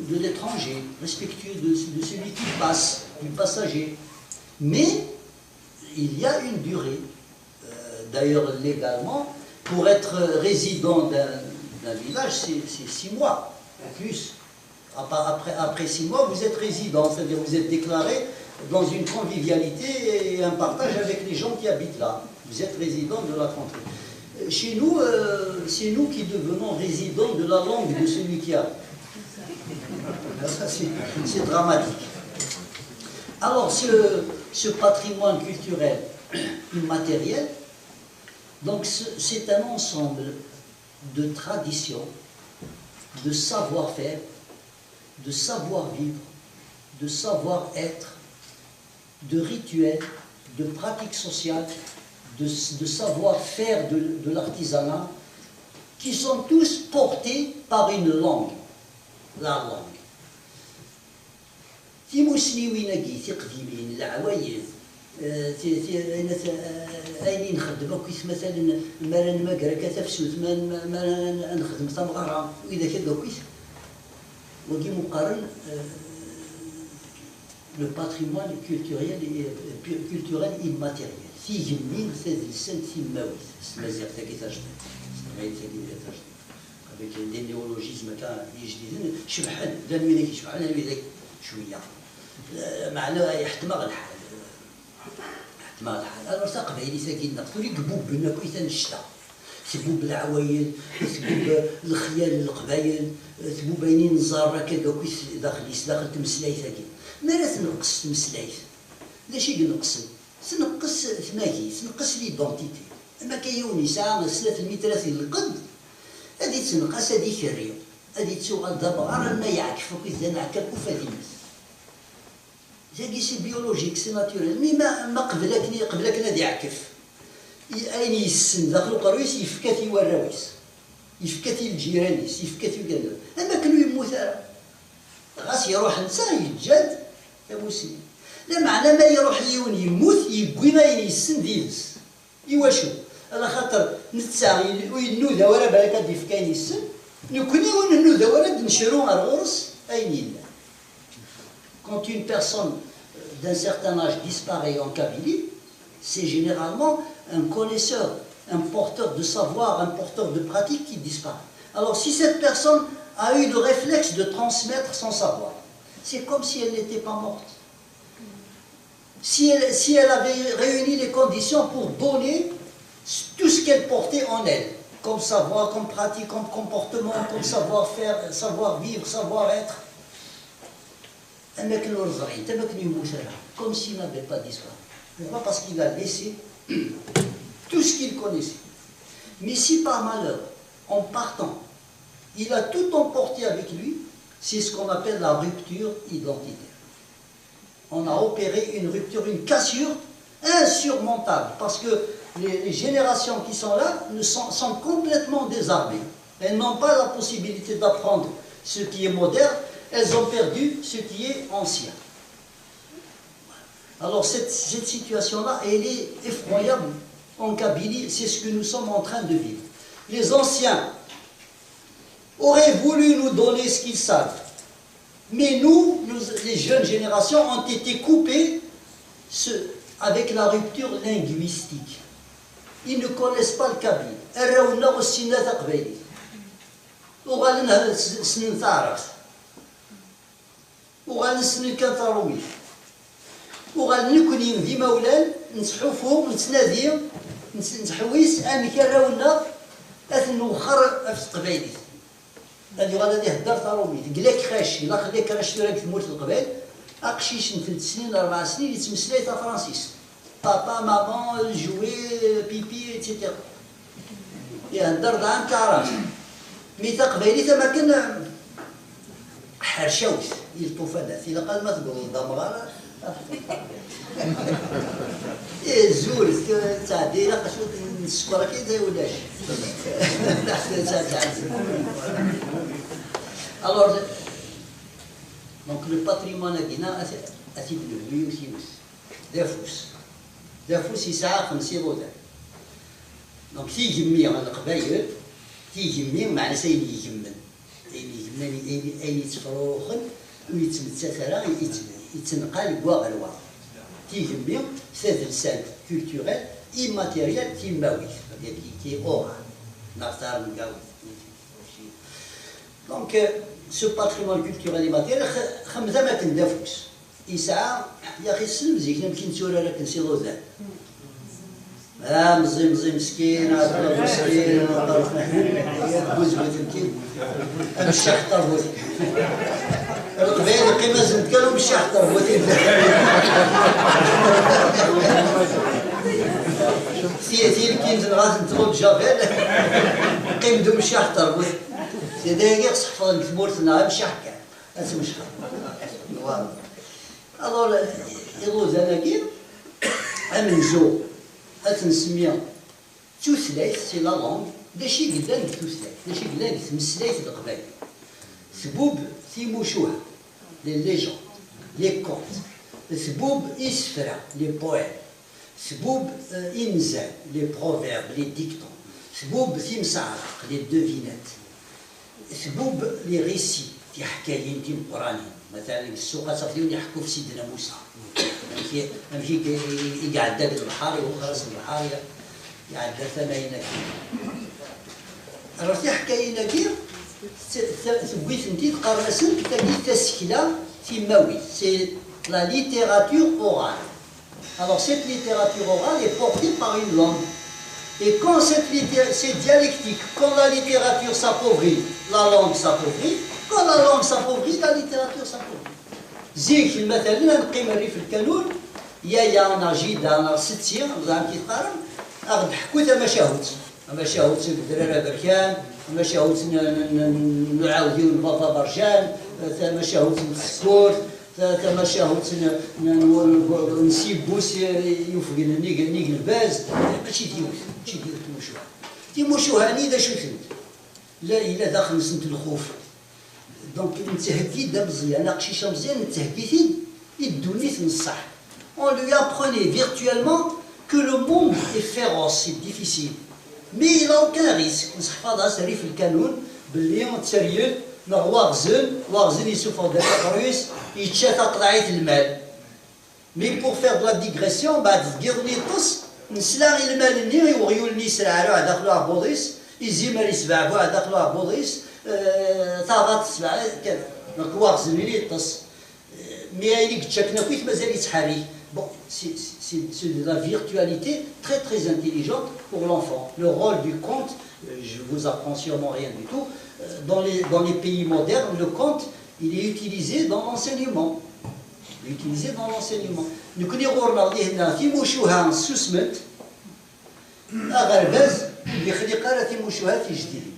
de l'étranger, respectueux de celui qui passe, du passager. Mais il y a une durée, d'ailleurs légalement, pour être résident d'un village, c'est 6 mois, plus. Après 6 mois, vous êtes résident, c'est-à-dire vous êtes déclaré dans une convivialité et un partage avec les gens qui habitent là. Vous êtes résident de la contrée. Chez nous, c'est nous qui devenons résidents de la langue de celui qui a. Ça, c'est dramatique. Alors, ce patrimoine culturel immatériel, donc c'est un ensemble de traditions, de savoir-faire, de savoir-vivre, de savoir-être, de rituels, de pratiques sociales, de savoir-faire de l'artisanat, qui sont tous portés par une langue, la langue. تيموسنيويناكي تقديمين العوايد أين نخدم كيس مثلا ما قرا كتفسوت ما نخدم تمغرة وإذا كذا كيس وكي مقارن le patrimoine culturel immatériel. Si j'aime c'est le seul simaoui, c'est la zerte qui s'achète, avec des néologismes qui disent شبحان لا نوينك شبحان لا نوينك شوية معناه يحتمل الحال يحتمل الحال أنا ارتقى لي ساكن نقصد لي كبوب بنا كويس الشتاء سبوب العوايد سبوب الخيال القبايل سبوب بينين الزارة كذا كويس داخل تمسلاي ساكن ما لا تنقص تمسلايت لاش ينقص تنقص ثماكي تنقص ليدونتيتي اما كيوني ساعه 3 مترات القد هذه تنقص هذه كريه هذه تسوغ دابا غير ما يعكفوا كيزان عكا كفا ديمس c'est biologique, c'est naturel. Mais ما قبلك نادي يعكف أين يسن داخل القرويس يفكاتي والراويس يفكاتي الجيرانيس يفكاتي كذا أما كانوا يموت غاس يروح نسا يتجاد يا موسي لا معنى ما يروح يون يموت يقوي ما يسن ديلس يواشو على خاطر نتسا وينوذا ورا بالك هادي فكاين يسن نكوني وننوذا ورا نشرو الغرس أين يلا. Quand une personne d'un certain âge disparaît en Kabylie, c'est généralement un connaisseur, un porteur de savoir, un porteur de pratique qui disparaît. Alors si cette personne a eu le réflexe de transmettre son savoir, c'est comme si elle n'était pas morte. Si elle avait réuni les conditions pour donner tout ce qu'elle portait en elle, comme savoir, comme pratique, comme comportement, comme savoir-faire, savoir-vivre, savoir-être, comme s'il n'avait pas disparu. Pourquoi? Parce qu'il a laissé tout ce qu'il connaissait. Mais si par malheur, en partant, il a tout emporté avec lui, c'est ce qu'on appelle la rupture identitaire. On a opéré une rupture, une cassure insurmontable, parce que les générations qui sont là sont complètement désarmées. Elles n'ont pas la possibilité d'apprendre ce qui est moderne, elles ont perdu ce qui est ancien. Alors cette situation-là, elle est effroyable en Kabylie, c'est ce que nous sommes en train de vivre. Les anciens auraient voulu nous donner ce qu'ils savent, mais nous, les jeunes générations, ont été coupés avec la rupture linguistique. Ils ne connaissent pas le Kabyle. وغنسني كنترومي وغنكوني ديما ولاد نتحوفو نتنادي نتحويس ان كراونا اثنوخر في القبايلي هادي غادي هدر ترومي قلاك خاشي لا خليك راه شتي راك تموت القبائل اقشيش 3 سنين 4 سنين يتمسلاي تا فرانسيس بابا مامان جوي بيبي ايتترا يهدر دعم كعراف ميتا قبايلي تا ما كان حرشاوس يلطفنات إلا قال ما تقول دمغارة زور تعدي لا قشو السكر كي زي ولاش Alors donc le patrimoine دينا أتيب له ويوسيوس دافوس يسعى 50 غدا donc تيجمي على القبايل تيجمي معنى سيدي يجمن أين يتفروخن ويتمتثرا يتنقل كوا غلوا تيجمي سيد لسان كولتوريل immatériel تيماوي qui est aura نختار نقاوي donc ce patrimoine culturel immatériel خمسة ما كندافوش يسعى يا أخي السلم زيك نمشي نسورة لك نسي غوزان مزي مسكين عطلب مسكين طرف محمود بوز بوتمكين امشي حطر بوتي القبائل قيمة زند كانوا مشي حطر بوتي سياتي الكين غاز نتغل جابال قيم دو مشي حطر بوتي سيدايا خص حفظ نكتبورتنا مشي حكا اسمش حطر الوغ يغوز اناكي امنزو أتنسميها توسلايت سي لا لونغ داشي قدام توسلايت داشي قدام تمسلايت القبائل سبوب تيموشوها لي ليجوند لي كونت سبوب إسفرا لي بويم سبوب إنزال لي بروفيرب لي ديكتون سبوب تيمسعرق لي دوفينات سبوب لي ريسي تي حكايين تي القرانيين مثلا السوق صافيون يحكوا في سيدنا موسى نمشي يقعد داك البحر وخرس البحر يعدى 80 كيلو عرفتي حكاينا كيف ثبويت انتي تقرسن تاكي تسكيله تيماوي سي لا ليتيراتور اورال alors cette littérature orale est portée par une langue et quand c'est dialectique quand la littérature s'appauvrit la langue s'appauvrit quand la langue s'appauvrit la littérature s'appauvrit زيك مثلا نقيم الريف الكانون يا انا جيدا انا ستي زعما كيتقارن اخذ حكوت ما شاهوت الدراري بركان ما شاهوت نعاوديو البابا برجان ما شاهوت السكور تماشاه نسيب بوس يوفق نيق الباز ماشي ديوت تيموشوها تيموشوها هاني دا شو ثنت لا إلا داخل نسنت الخوف دونك نتهدي دا مزيان قشيشه مزيان نتهدي يدوني نصح on lui apprenait virtuellement que le monde est féroce, c'est difficile mais il n'a aucun risque نصحفها سري في القانون باللي متسريل واغزن يسوفون داك الرويس يتشافى قطعية المال مي بور فيغ دو لا ديغريسيون بعد تقيرني طس نسلاغي المال اللي وغيولني يسرعلو داخلوها بوضيس يزيمر يسبعبوها داخلوها بوضيس طاغات تسبع كذا دونك واغزن لي يطس مي هايلي تشاكنا كويت مازال يتحري bon c'est de la virtualité très très intelligente pour l'enfant le rôle du conte je vous apprends sûrement rien du tout dans les pays modernes, le conte, il est utilisé dans l'enseignement. Il est utilisé dans l'enseignement. Nous connaissons Timoshouha Susmet, Agarbez, Bikhliqara Timoshouha Tijdiri.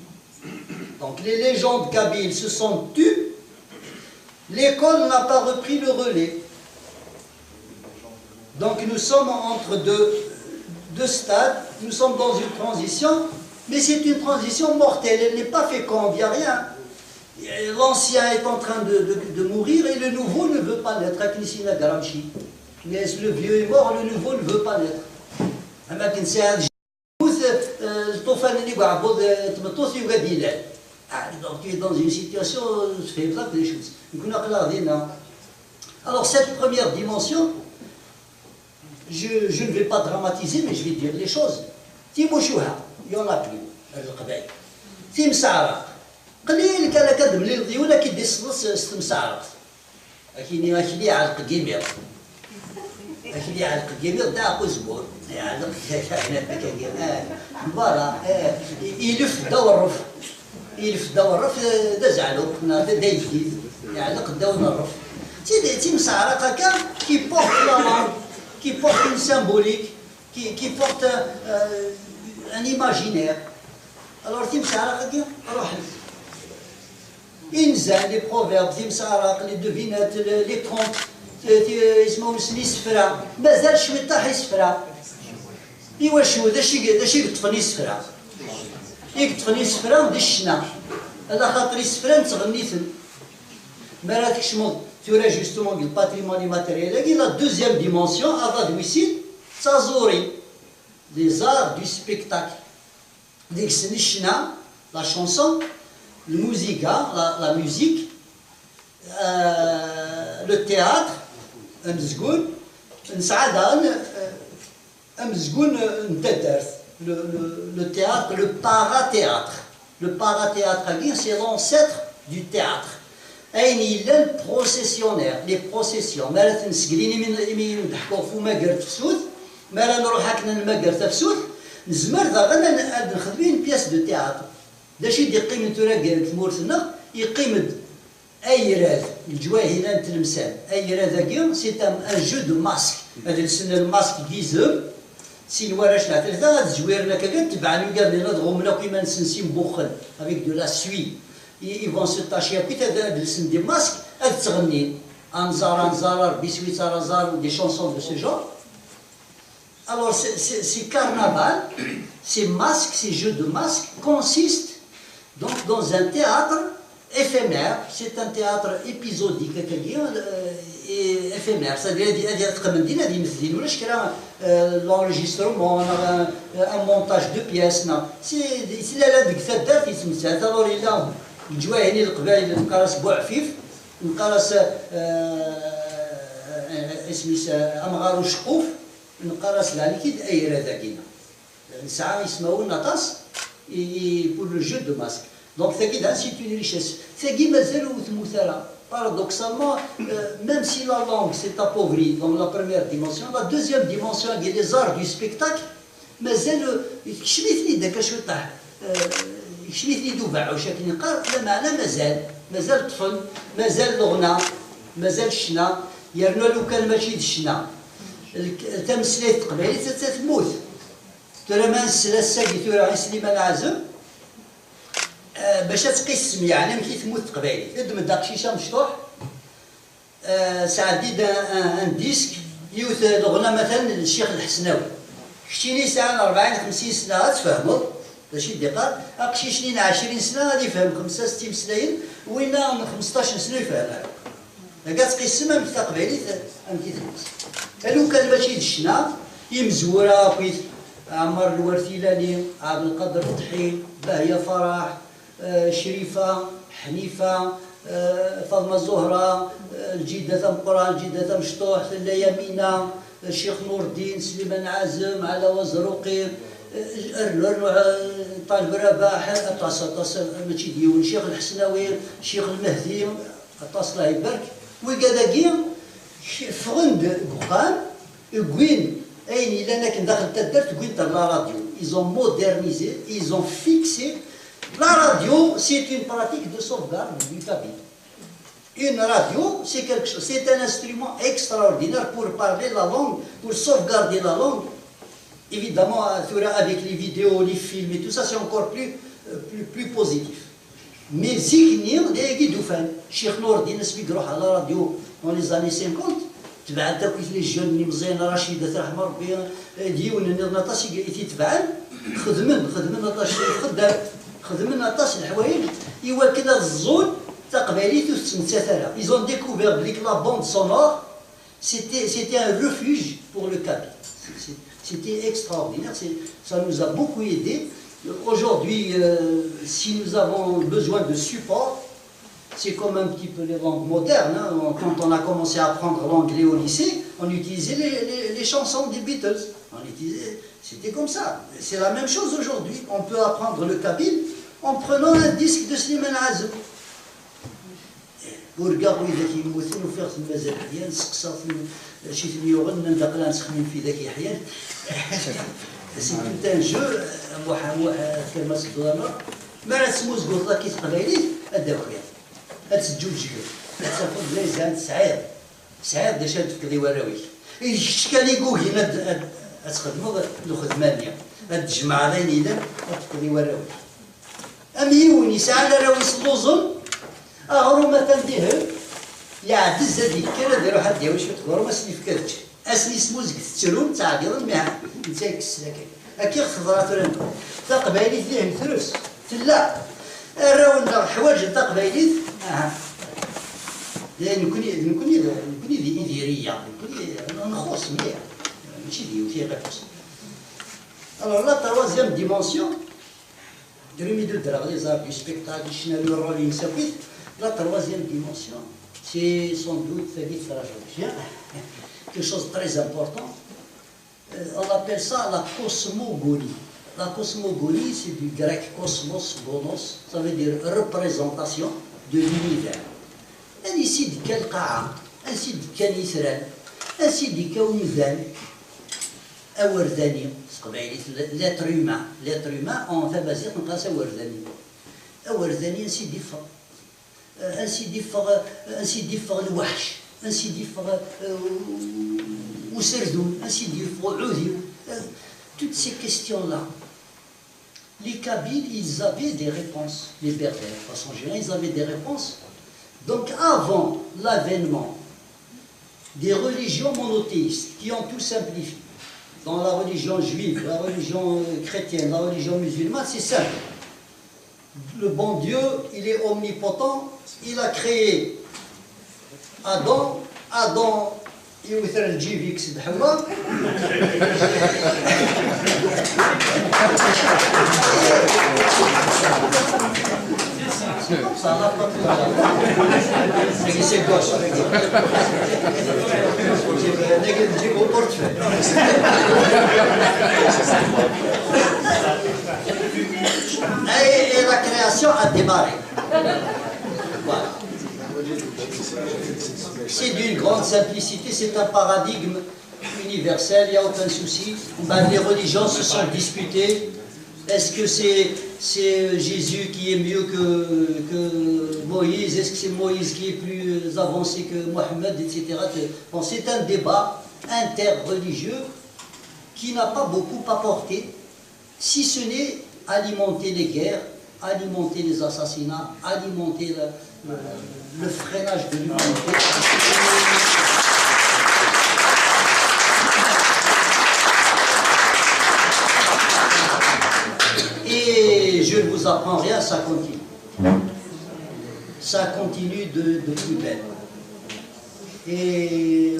Donc les légendes kabyles se sont tues, l'école n'a pas repris le relais. Donc nous sommes entre deux stades, nous sommes dans une transition. Mais c'est une transition mortelle, elle n'est pas féconde, il n'y a rien. L'ancien est en train de mourir et le nouveau ne veut pas naître. Mais le vieux est mort, le nouveau ne veut pas naître. Donc tu es dans une situation, je fais pas des choses. Alors cette première dimension, je ne vais pas dramatiser, mais je vais dire les choses. Timoshouha. Il y en a plus, القبائل تيمسعرق قليل كان كدم لي الضيوله كيدي ستمسعرق اكيني علق كيمير اكيني علق كيمير دا زبور يعلق فوالا يلف دور الرف دا زعلو دا يجديد يعلق داون الرف تيمسعرق هكا كي بورت لا لانغ كي بورت اون سامبوليك كي بورت un imaginaire. Alors, les proverbes, les devinettes, les contes, السفرة مازال شويه طاح السفرة ايوا شو داشي يطفني السفرة يطفني السفرة ودي الشنا على خاطر السفرة نتغنيثن مالا تكشمض ثورا جوستومون الباتريموني ماتيريال كي لا دوزيام ديمونسيون افا دويسين تازوري les arts du spectacle. La chanson, la musique, le théâtre, le théâtre, le parathéâtre. Le parathéâtre, c'est l'ancêtre du théâtre. Il est le processionnaire, les processions. مالا نروح هكذا نمقر تفسوت نزمر ضغنا نخدم بياس دو تياتر داشي دي قيمة تراقل تمورتنا يقيمد اي راد الجواهرة التلمسان اي راد هكا سي ان جو دو ماسك هذا السنة الماسك كيزم سي الوراش لا ثلاثة غاد زويرنا كاكا تبعنا قال لنا ضغمنا كيما نسنسي مبوخل افيك دو لا سوي يفون سو تاشي بيت هذا السن دي ماسك هاد تغني انزار بسويت زار دي شونسون دو سو جور. Alors, ces carnavals, ces masques, ces jeux de masques consistent donc dans un théâtre éphémère. C'est un théâtre épisodique, et éphémère. C'est-à-dire l'enregistrement, un montage de pièces. C'est là que alors il a الجواهني القبائل نقرص بوعفيف نقرص اسمي امغار وشقوف نقرص لانيكيد اي هذاكينا نسعى يسمعوا نطاس pour le jeu de masque. Donc c'est une richesse. C'est paradoxalement, même si la langue s'est appauvrie dans la première dimension, la deuxième dimension, il y a les arts du spectacle, mais يكشمثني داك شويه طاح يكشمثني دوبع وشكل نقار لا معنى مازال طفل مازال الغنى مازال الشنا يرنو لو كان ماشي الشنا تمثيلات قبائلي تموت ترى ما السلاساكي ترى سليمان عازم باش تقسم يعني ملي تموت قبائلي تدم داك شيشه مشطوح سعديد ان ديسك يوث الغنى مثلا الشيخ الحسناوي كشتيني ساعه 40 50 سنه غتفهموا ماشي دقيقه اقشي شنين 20 سنه غادي يفهم 65 سنين وين من 15 سنه يفهمها كتقسم ام تقبالي ام تيتلبس لو كان ماشي دشنا يمزوره بيت عمر الورثيلاني عبد القادر فتحي باهيه فرح شريفه حنيفه فاطمه الزهراء الجده ام قران الجده ام شطوح لاله يمينه الشيخ نور الدين سليمان عازم على وزروقي طالب رباح ماشي ديون الشيخ الحسناوي الشيخ المهدي اطاس الله يبارك وكذاكيا فغند بقان كوين اين الا انا كندخل تدرت كوين لا راديو ils ont modernisé ils ont fixé la radio c'est une pratique de sauvegarde du cabine. Une radio c'est quelque chose, c'est un instrument extraordinaire pour parler la langue, pour sauvegarder la langue. Évidemment avec les vidéos, les films et tout ça c'est encore plus positif. Mais زيكنير دايكي دوفان الشيخ نور الدين نسبي يروح على راديو dans les années 50 تبع داك لي جون اللي مزيان رشيده رحمه ربي ديون نطاش تيتبعن خدمن نطاش الحوايج ايوا كذا الزون تقبالي تمتثلا ils ont découvert que la bande sonore c'était un refuge pour le cabine. C'était extraordinaire, ça nous a beaucoup aidé. Aujourd'hui, si nous avons besoin de support, c'est comme un petit peu les langues modernes. Hein. Quand on a commencé à apprendre l'anglais au lycée, on utilisait les chansons des Beatles. C'était comme ça. C'est la même chose aujourd'hui. On peut apprendre le kabyle en prenant un disque de Slimane Azou. ورقاقوا إذا كيموتين وفي غسل المزال أحيان سقساط شي ثميوغن ندقلا نسخمين في ذاك أحيان سي tout un jeu كما صدقنا ما رسمو زقوطا كي تقبايلي أداو خير هتسجل جيو هتسافر بلايزان سعيد داش هتفكري وراويك شكالي كوكي هتخدمو الخدمانية هتجمع علينا إذا هتفكري وراويك أميوني ساعة راويس اللوزن أغرو تنديه يعدز هذيك كان ديرو حد ياوي شويه غرو ما سني فكرتش اسني سموزك تسلون تاع ديال الماء انت كسلاك اكي خضرات رن تقبايلي فيه الفلوس لا راونا حوايج تقبايلي نكون إدارية نكون نخص مليح ماشي ديو فيه غير خص. Alors la troisième dimension de les arts du spectacle, la troisième dimension, c'est sans doute quelque chose de très important. On appelle ça la cosmogonie. La cosmogonie, c'est du grec cosmos, gonos, ça veut dire représentation de l'univers. Ainsi dit quel qa'a, ainsi dit quel Israël, ainsi dit quel Mizan, أورداني l'être humain en fait basir نقاس أورداني انسي ديفغ الوحش انسي ديفغ وسردون انسي ديفغ عودي toutes ces questions là les Kabyles ils avaient des réponses, les Berbères de façon générale ils avaient des réponses. Donc avant l'avènement des religions monothéistes qui ont tout simplifié dans la religion juive, la religion chrétienne, la religion musulmane, c'est simple. Le bon Dieu, il est omnipotent, il a créé Adam, يوثر الجيب يكسد حواء c'est gauche نجيب البورتفيل et la création a démarré. Voilà. C'est d'une grande simplicité, c'est un paradigme universel, il n'y a aucun souci. Les religions se sont disputées. Est-ce que c'est Jésus qui est mieux que Moïse? Est-ce que c'est Moïse qui est plus avancé que Mohammed, etc. Bon, c'est un débat interreligieux qui n'a pas beaucoup apporté, si ce n'est alimenter les guerres, alimenter les assassinats, alimenter le freinage de l'humanité. Et je ne vous apprends rien, ça continue. Ça continue de plus belle. Et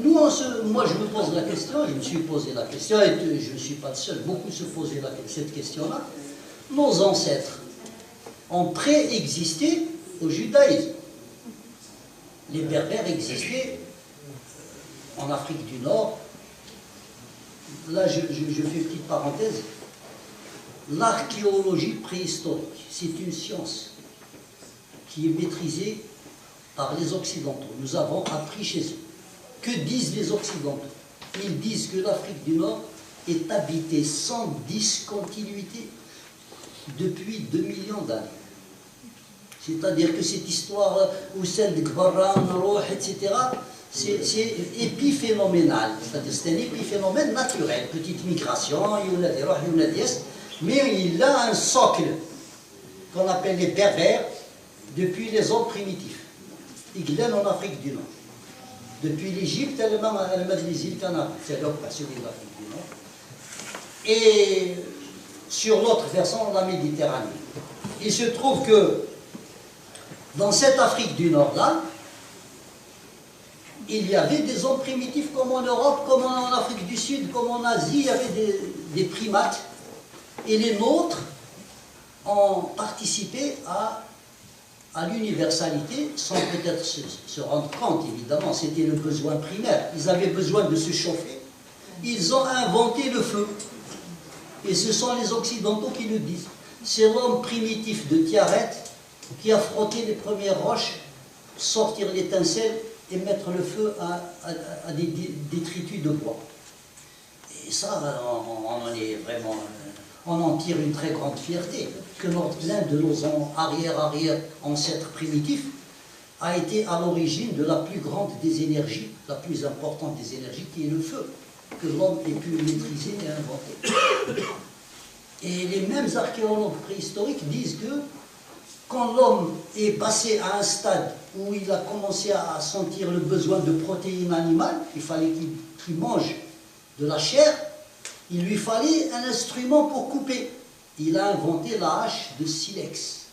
nous, moi je me pose la question, je me suis posé la question, et je ne suis pas le seul, beaucoup se posaient cette question-là. Nos ancêtres ont préexisté au judaïsme. Les Berbères existaient en Afrique du Nord. Là, je fais une petite parenthèse. L'archéologie préhistorique, c'est une science qui est maîtrisée par les Occidentaux. Nous avons appris chez eux. Que disent les Occidentaux? Ils disent que l'Afrique du Nord est habitée sans discontinuité depuis 2 millions d'années. C'est-à-dire que cette histoire, ou celle de Gbarran, Roh, etc., c'est épiphénoménal. C'est-à-dire c'est un épiphénomène naturel. Petite migration, mais il a un socle qu'on appelle les Berbères depuis les hommes primitifs. Ils viennent en Afrique du Nord. Depuis l'Égypte, elle met les îles Canaries, c'est l'occupation de l'Afrique du Nord. Et sur l'autre versant, la Méditerranée. Il se trouve que dans cette Afrique du Nord-là, il y avait des hommes primitifs comme en Europe, comme en Afrique du Sud, comme en Asie, il y avait des primates. Et les nôtres ont participé à l'universalité sans peut-être se rendre compte, évidemment, c'était le besoin primaire. Ils avaient besoin de se chauffer. Ils ont inventé le feu. Et ce sont les Occidentaux qui le disent. C'est l'homme primitif de Tiaret qui a frotté les premières roches, sortir l'étincelle et mettre le feu à des détritus de bois. Et ça, on en est vraiment... On en tire une très grande fierté, que l'un de nos arrière-ancêtres primitifs a été à l'origine de la plus grande des énergies, la plus importante des énergies, qui est le feu, que l'homme ait pu maîtriser et inventer. Et les mêmes archéologues préhistoriques disent que quand l'homme est passé à un stade où il a commencé à sentir le besoin de protéines animales, il fallait qu'il mange de la chair, il lui fallait un instrument pour couper. Il a inventé la hache de silex.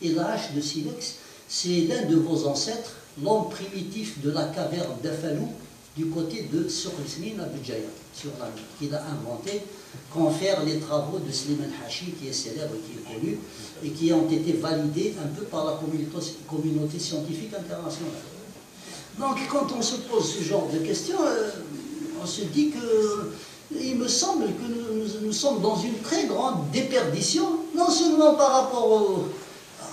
Et la hache de silex, c'est l'un de vos ancêtres, l'homme primitif de la caverne d'Afalou, du côté de Sokhlismin à Budjaya, sur la mer, qu'il a inventé, confère les travaux de Slimane Hachi, qui est célèbre, qui est connu, et qui ont été validés un peu par la communauté scientifique internationale. Donc quand on se pose ce genre de questions, on se dit que il me semble que nous sommes dans une très grande déperdition, non seulement par rapport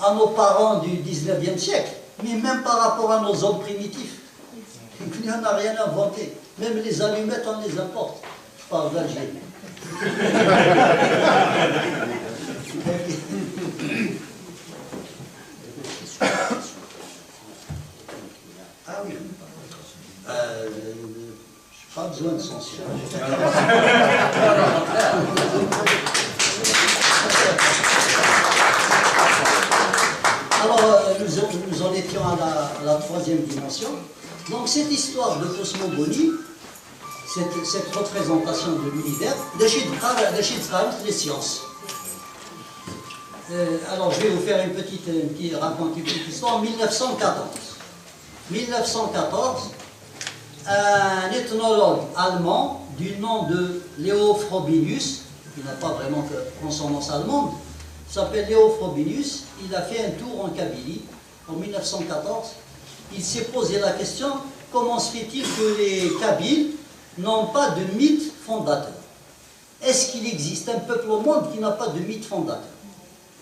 à nos parents du 19e siècle, mais même par rapport à nos hommes primitifs. Il n'y en a rien inventé. Même les allumettes, on les importe. Je parle d'Algérie. Ah oui. Pas besoin de censure. Alors, nous en étions à la troisième dimension. Donc, cette histoire de cosmogonie, cette représentation de l'univers, les sciences. Alors, je vais vous faire raconter une petite histoire. En 1914, un ethnologue allemand du nom de Leo Frobenius, qui n'a pas vraiment de consonance allemande, s'appelle Leo Frobenius. Il a fait un tour en Kabylie en 1914. Il s'est posé la question, comment se fait-il que les Kabyles n'ont pas de mythe fondateur? Est-ce qu'il existe un peuple au monde qui n'a pas de mythe fondateur?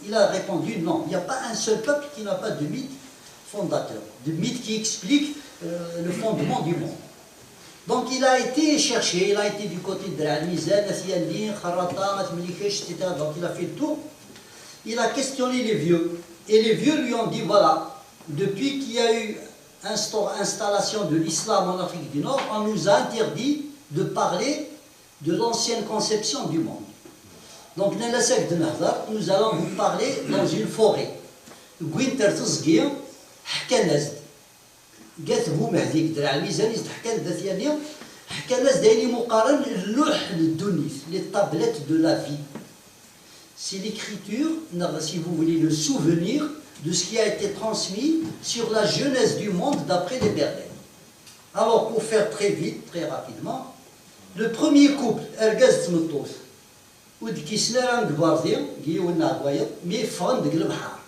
Il a répondu non, il n'y a pas un seul peuple qui n'a pas de mythe fondateur, de mythe qui explique le fondement du monde. Donc il a été cherché, il a été du côté de Al-Mizan, Asiandin, Kharata, Matmelikesh, etc. Donc il a fait le tour. Il a questionné les vieux. Et les vieux lui ont dit, voilà, depuis qu'il y a eu installation de l'islam en Afrique du Nord, on nous a interdit de parler de l'ancienne conception du monde. Donc dans la secte de Nahdar, nous allons vous parler dans une forêt. حكى الناس قالت هما هذيك درع الميزاني حكى الناس ثانيه حكى الناس دايرين مقارن اللوح الدنيس لي طابلات دو لا في. C'est l'écriture, si vous voulez, le souvenir de ce qui a été transmis sur la jeunesse du monde d'après les Berbères. Alors, pour faire très vite, très rapidement, le premier couple, Ergaz Tmetos, ou de Kisner Angbardir, Guillaume mais Fran de Glebhar.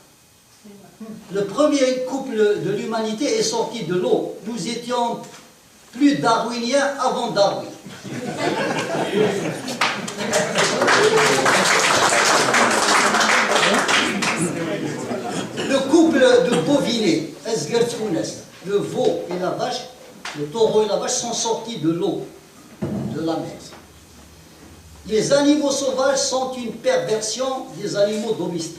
Le premier couple de l'humanité est sorti de l'eau. Nous étions plus darwiniens avant Darwin. Le couple de bovinés, le veau et la vache, le taureau et la vache sont sortis de l'eau, de la mer. Les animaux sauvages sont une perversion des animaux domestiques.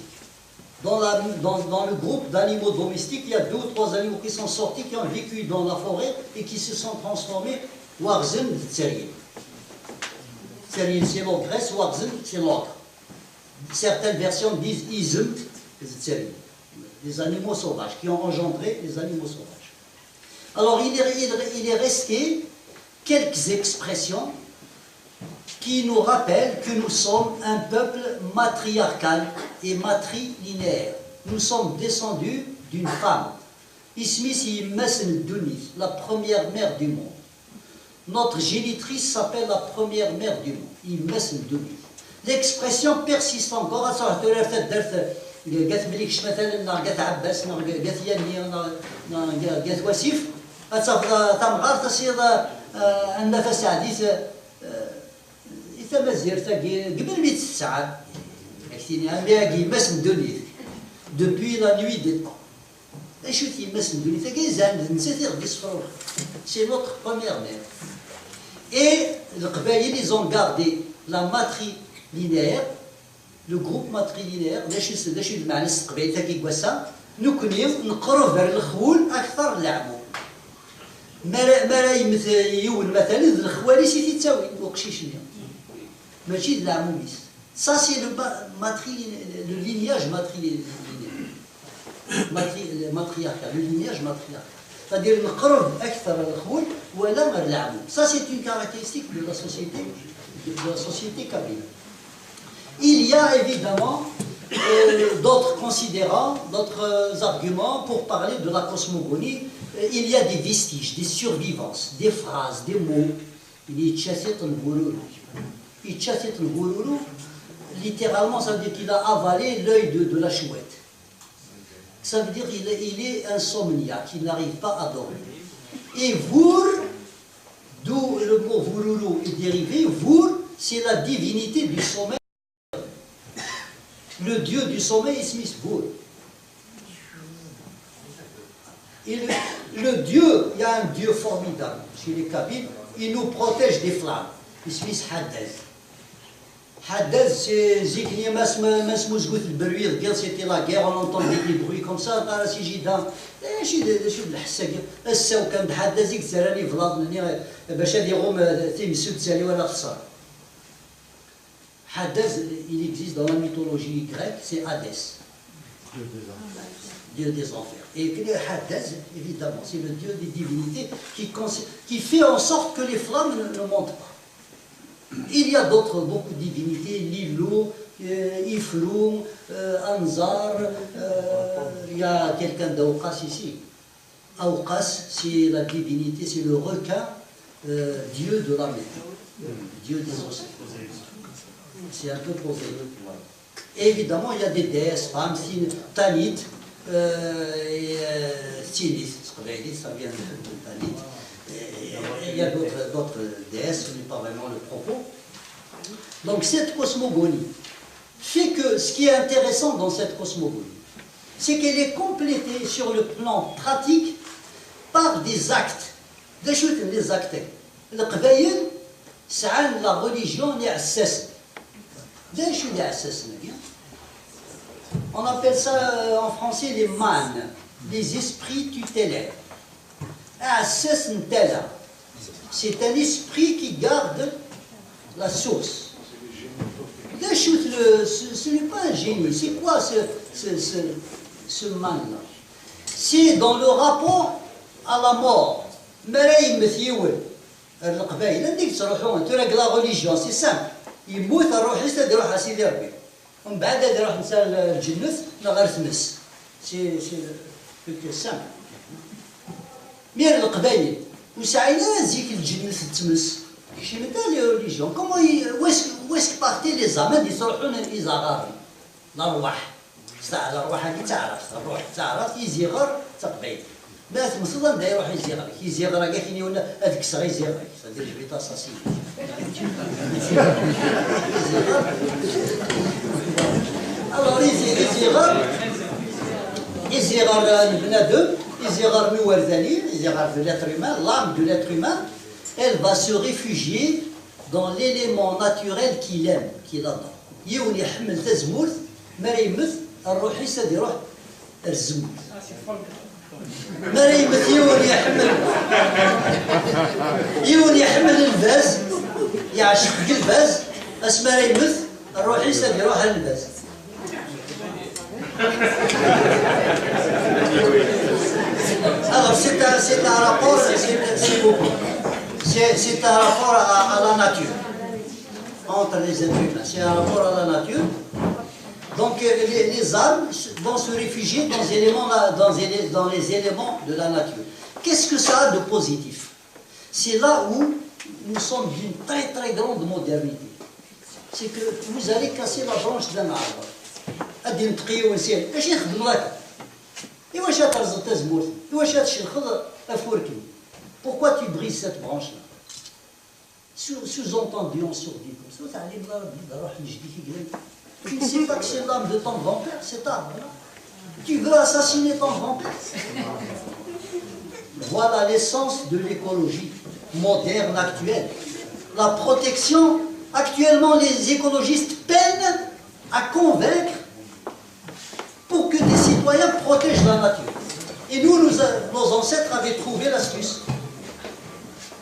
Dans le groupe d'animaux domestiques, il y a 2 ou 3 animaux qui sont sortis, qui ont vécu dans la forêt et qui se sont transformés en Warzen de Tserien. Tserien, c'est l'ogresse, Warzen, c'est l'ogre. Certaines versions disent Izm, les animaux sauvages, qui ont engendré les animaux sauvages. Alors, il est resté quelques expressions qui nous rappellent que nous sommes un peuple matriarcal et matrilinéaire. Nous sommes descendus d'une femme. Ismi Dunis, la première mère du monde. Notre génitrice s'appelle la première mère du monde. Dunis. L'expression persiste encore. قالت مليكش مثلا قالت عباس قالت ياني قالت وسيف تمغار تصير النفس عديث إذا مازيرت قبل 100 ساعة كتيني أمي ماس ندوني depuis la nuit des temps. شو تي ماس ندوني تاكي زعما نسيت غادي صفر. C'est notre première mère. Et القبائل ils ont gardé la matrilinéaire. Le groupe matrilinéaire, داش المعنى القبائل تاكي كواسا نكونيو نقرب على الخول أكثر لعبو. ما راه يون مثلا الخوالي سي تساوي وقشيشني. ماشي لعبو بيس. Ça c'est le lignage matriarcal, le lignage matriarcal. C'est-à-dire نقرب أكثر الخول ولا ما نلعبو. Ça c'est une caractéristique de la société kabyle. Il y a évidemment d'autres considérants, d'autres arguments pour parler de la cosmogonie. Il y a des vestiges, des survivances, des phrases, des mots. Littéralement, ça veut dire qu'il a avalé l'œil de la chouette. Ça veut dire qu'il est insomniaque, il n'arrive pas à dormir. Et Vour, d'où le mot Voururu est dérivé, Vour, c'est la divinité du sommeil. Le dieu du sommeil, Ismis Vour. Et le dieu, il y a un dieu formidable chez les Kabyles, il nous protège des flammes. Ismis Haddaz. Haddaz, c'est Zikni Masmouzgout le bruit, c'était la guerre, on entend des bruits comme ça, si j'ai dans. شي الحساك الساو كان حداز يكسراني فلاطني باش هادي غوم تيمسو تسالي ولا خسر. Hadès, il existe dans la mythologie grecque, c'est Hadès, dieu des enfers. Et Hadès, évidemment, c'est le dieu des divinités qui fait en sorte que les flammes ne montent pas. Il y a beaucoup de divinités, Lilou, Ifloum, Anzar, il y a quelqu'un d'Aoukas ici. Aoukas, c'est la divinité, c'est le requin, dieu de la mer, dieu des océans. C'est un peu posé. Et évidemment, il y a des déesses, femmes, Tanit, et Sinis, ça vient de Tanit. Et il y a d'autres déesses, ce n'est pas vraiment le propos. Donc cette cosmogonie fait que ce qui est intéressant dans cette cosmogonie, c'est qu'elle est complétée sur le plan pratique par des actes. Des actes. Le Qbaïl, c'est la religion qui est on appelle ça en français les manes, les esprits tutélaires. C'est un esprit qui garde la source. Ce n'est pas un génie. C'est quoi ce man-là? c'est dans le rapport à la mort. ما يمث يول القبائل هذيك تروحوا انتو راك لا ريليجيون سي سامبل يموت الروح يسد يروح على سيدي ربي ومن بعد يروح نسى الجنث لا غير تمس سي سامبل مير القبائل وساعينا زيك الجنث تمس شي متى لي ريليجيون كومون واش بارتي لي زعما يصرحون الازاغار الارواح ساعه الارواح اللي تعرف الروح تعرف يزيغر تقبيل بس مصدر دا يروح يزيغر يزيغر كاع كاين ولا هذيك الصغير يزيغر صدير جبيطه صاصي alors يزيغر البنادم يزيغر ميورداني يزيغر في l'être humain l'âme de l'être humain elle va se réfugier dans l'élément naturel qu'il aime qu'il adore يولي يحمل تزمورت ما يمث الروح يسد يروح الزمورت ما يمث يولي يحمل الفاز يعشق الفاز اسمها يمث الروح يسد يروح الفاز alors c'est un rapport c'est un rapport à la nature entre les êtres humains c'est un rapport à la nature. Donc les âmes vont se réfugier dans les éléments de la nature. Qu'est-ce que ça a de positif? C'est là où nous sommes d'une très très grande modernité. C'est que vous allez casser la branche d'un arbre. غادي نتقيو ونسير اش يخدم هكا واش ترزق تزمورت واش تشخض افوركي pourquoi tu brises cette branche là sous-entendu on surdit comme ça تعلم ربي روح نجدي tu ne sais pas que c'est l'âme de ton grand-père cet arbre là tu veux assassiner ton grand-père voilà l'essence de l'écologie moderne actuelle la protection actuellement les écologistes peinent à convaincre pour que des citoyens protègent la nature. Et nous, nos ancêtres avaient trouvé l'astuce.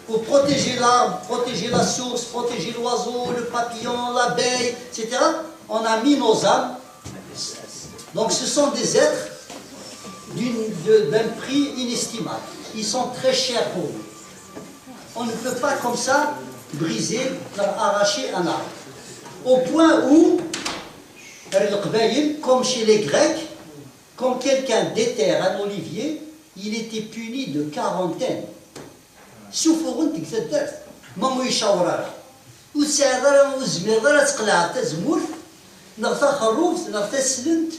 Pour protéger l'arbre, protéger la source, protéger l'oiseau, le papillon, l'abeille, etc. On a mis nos âmes. Donc ce sont des êtres d'un prix inestimable. Ils sont très chers pour nous. On ne peut pas comme ça briser, arracher un arbre. Au point où comme chez les Grecs, quand quelqu'un déterre un olivier, il était puni de quarantaine. شوفوا انت كتدار مامو يشاورها وتساعد وزمير تقلع تزمور نغتا خروف نغتا سلنت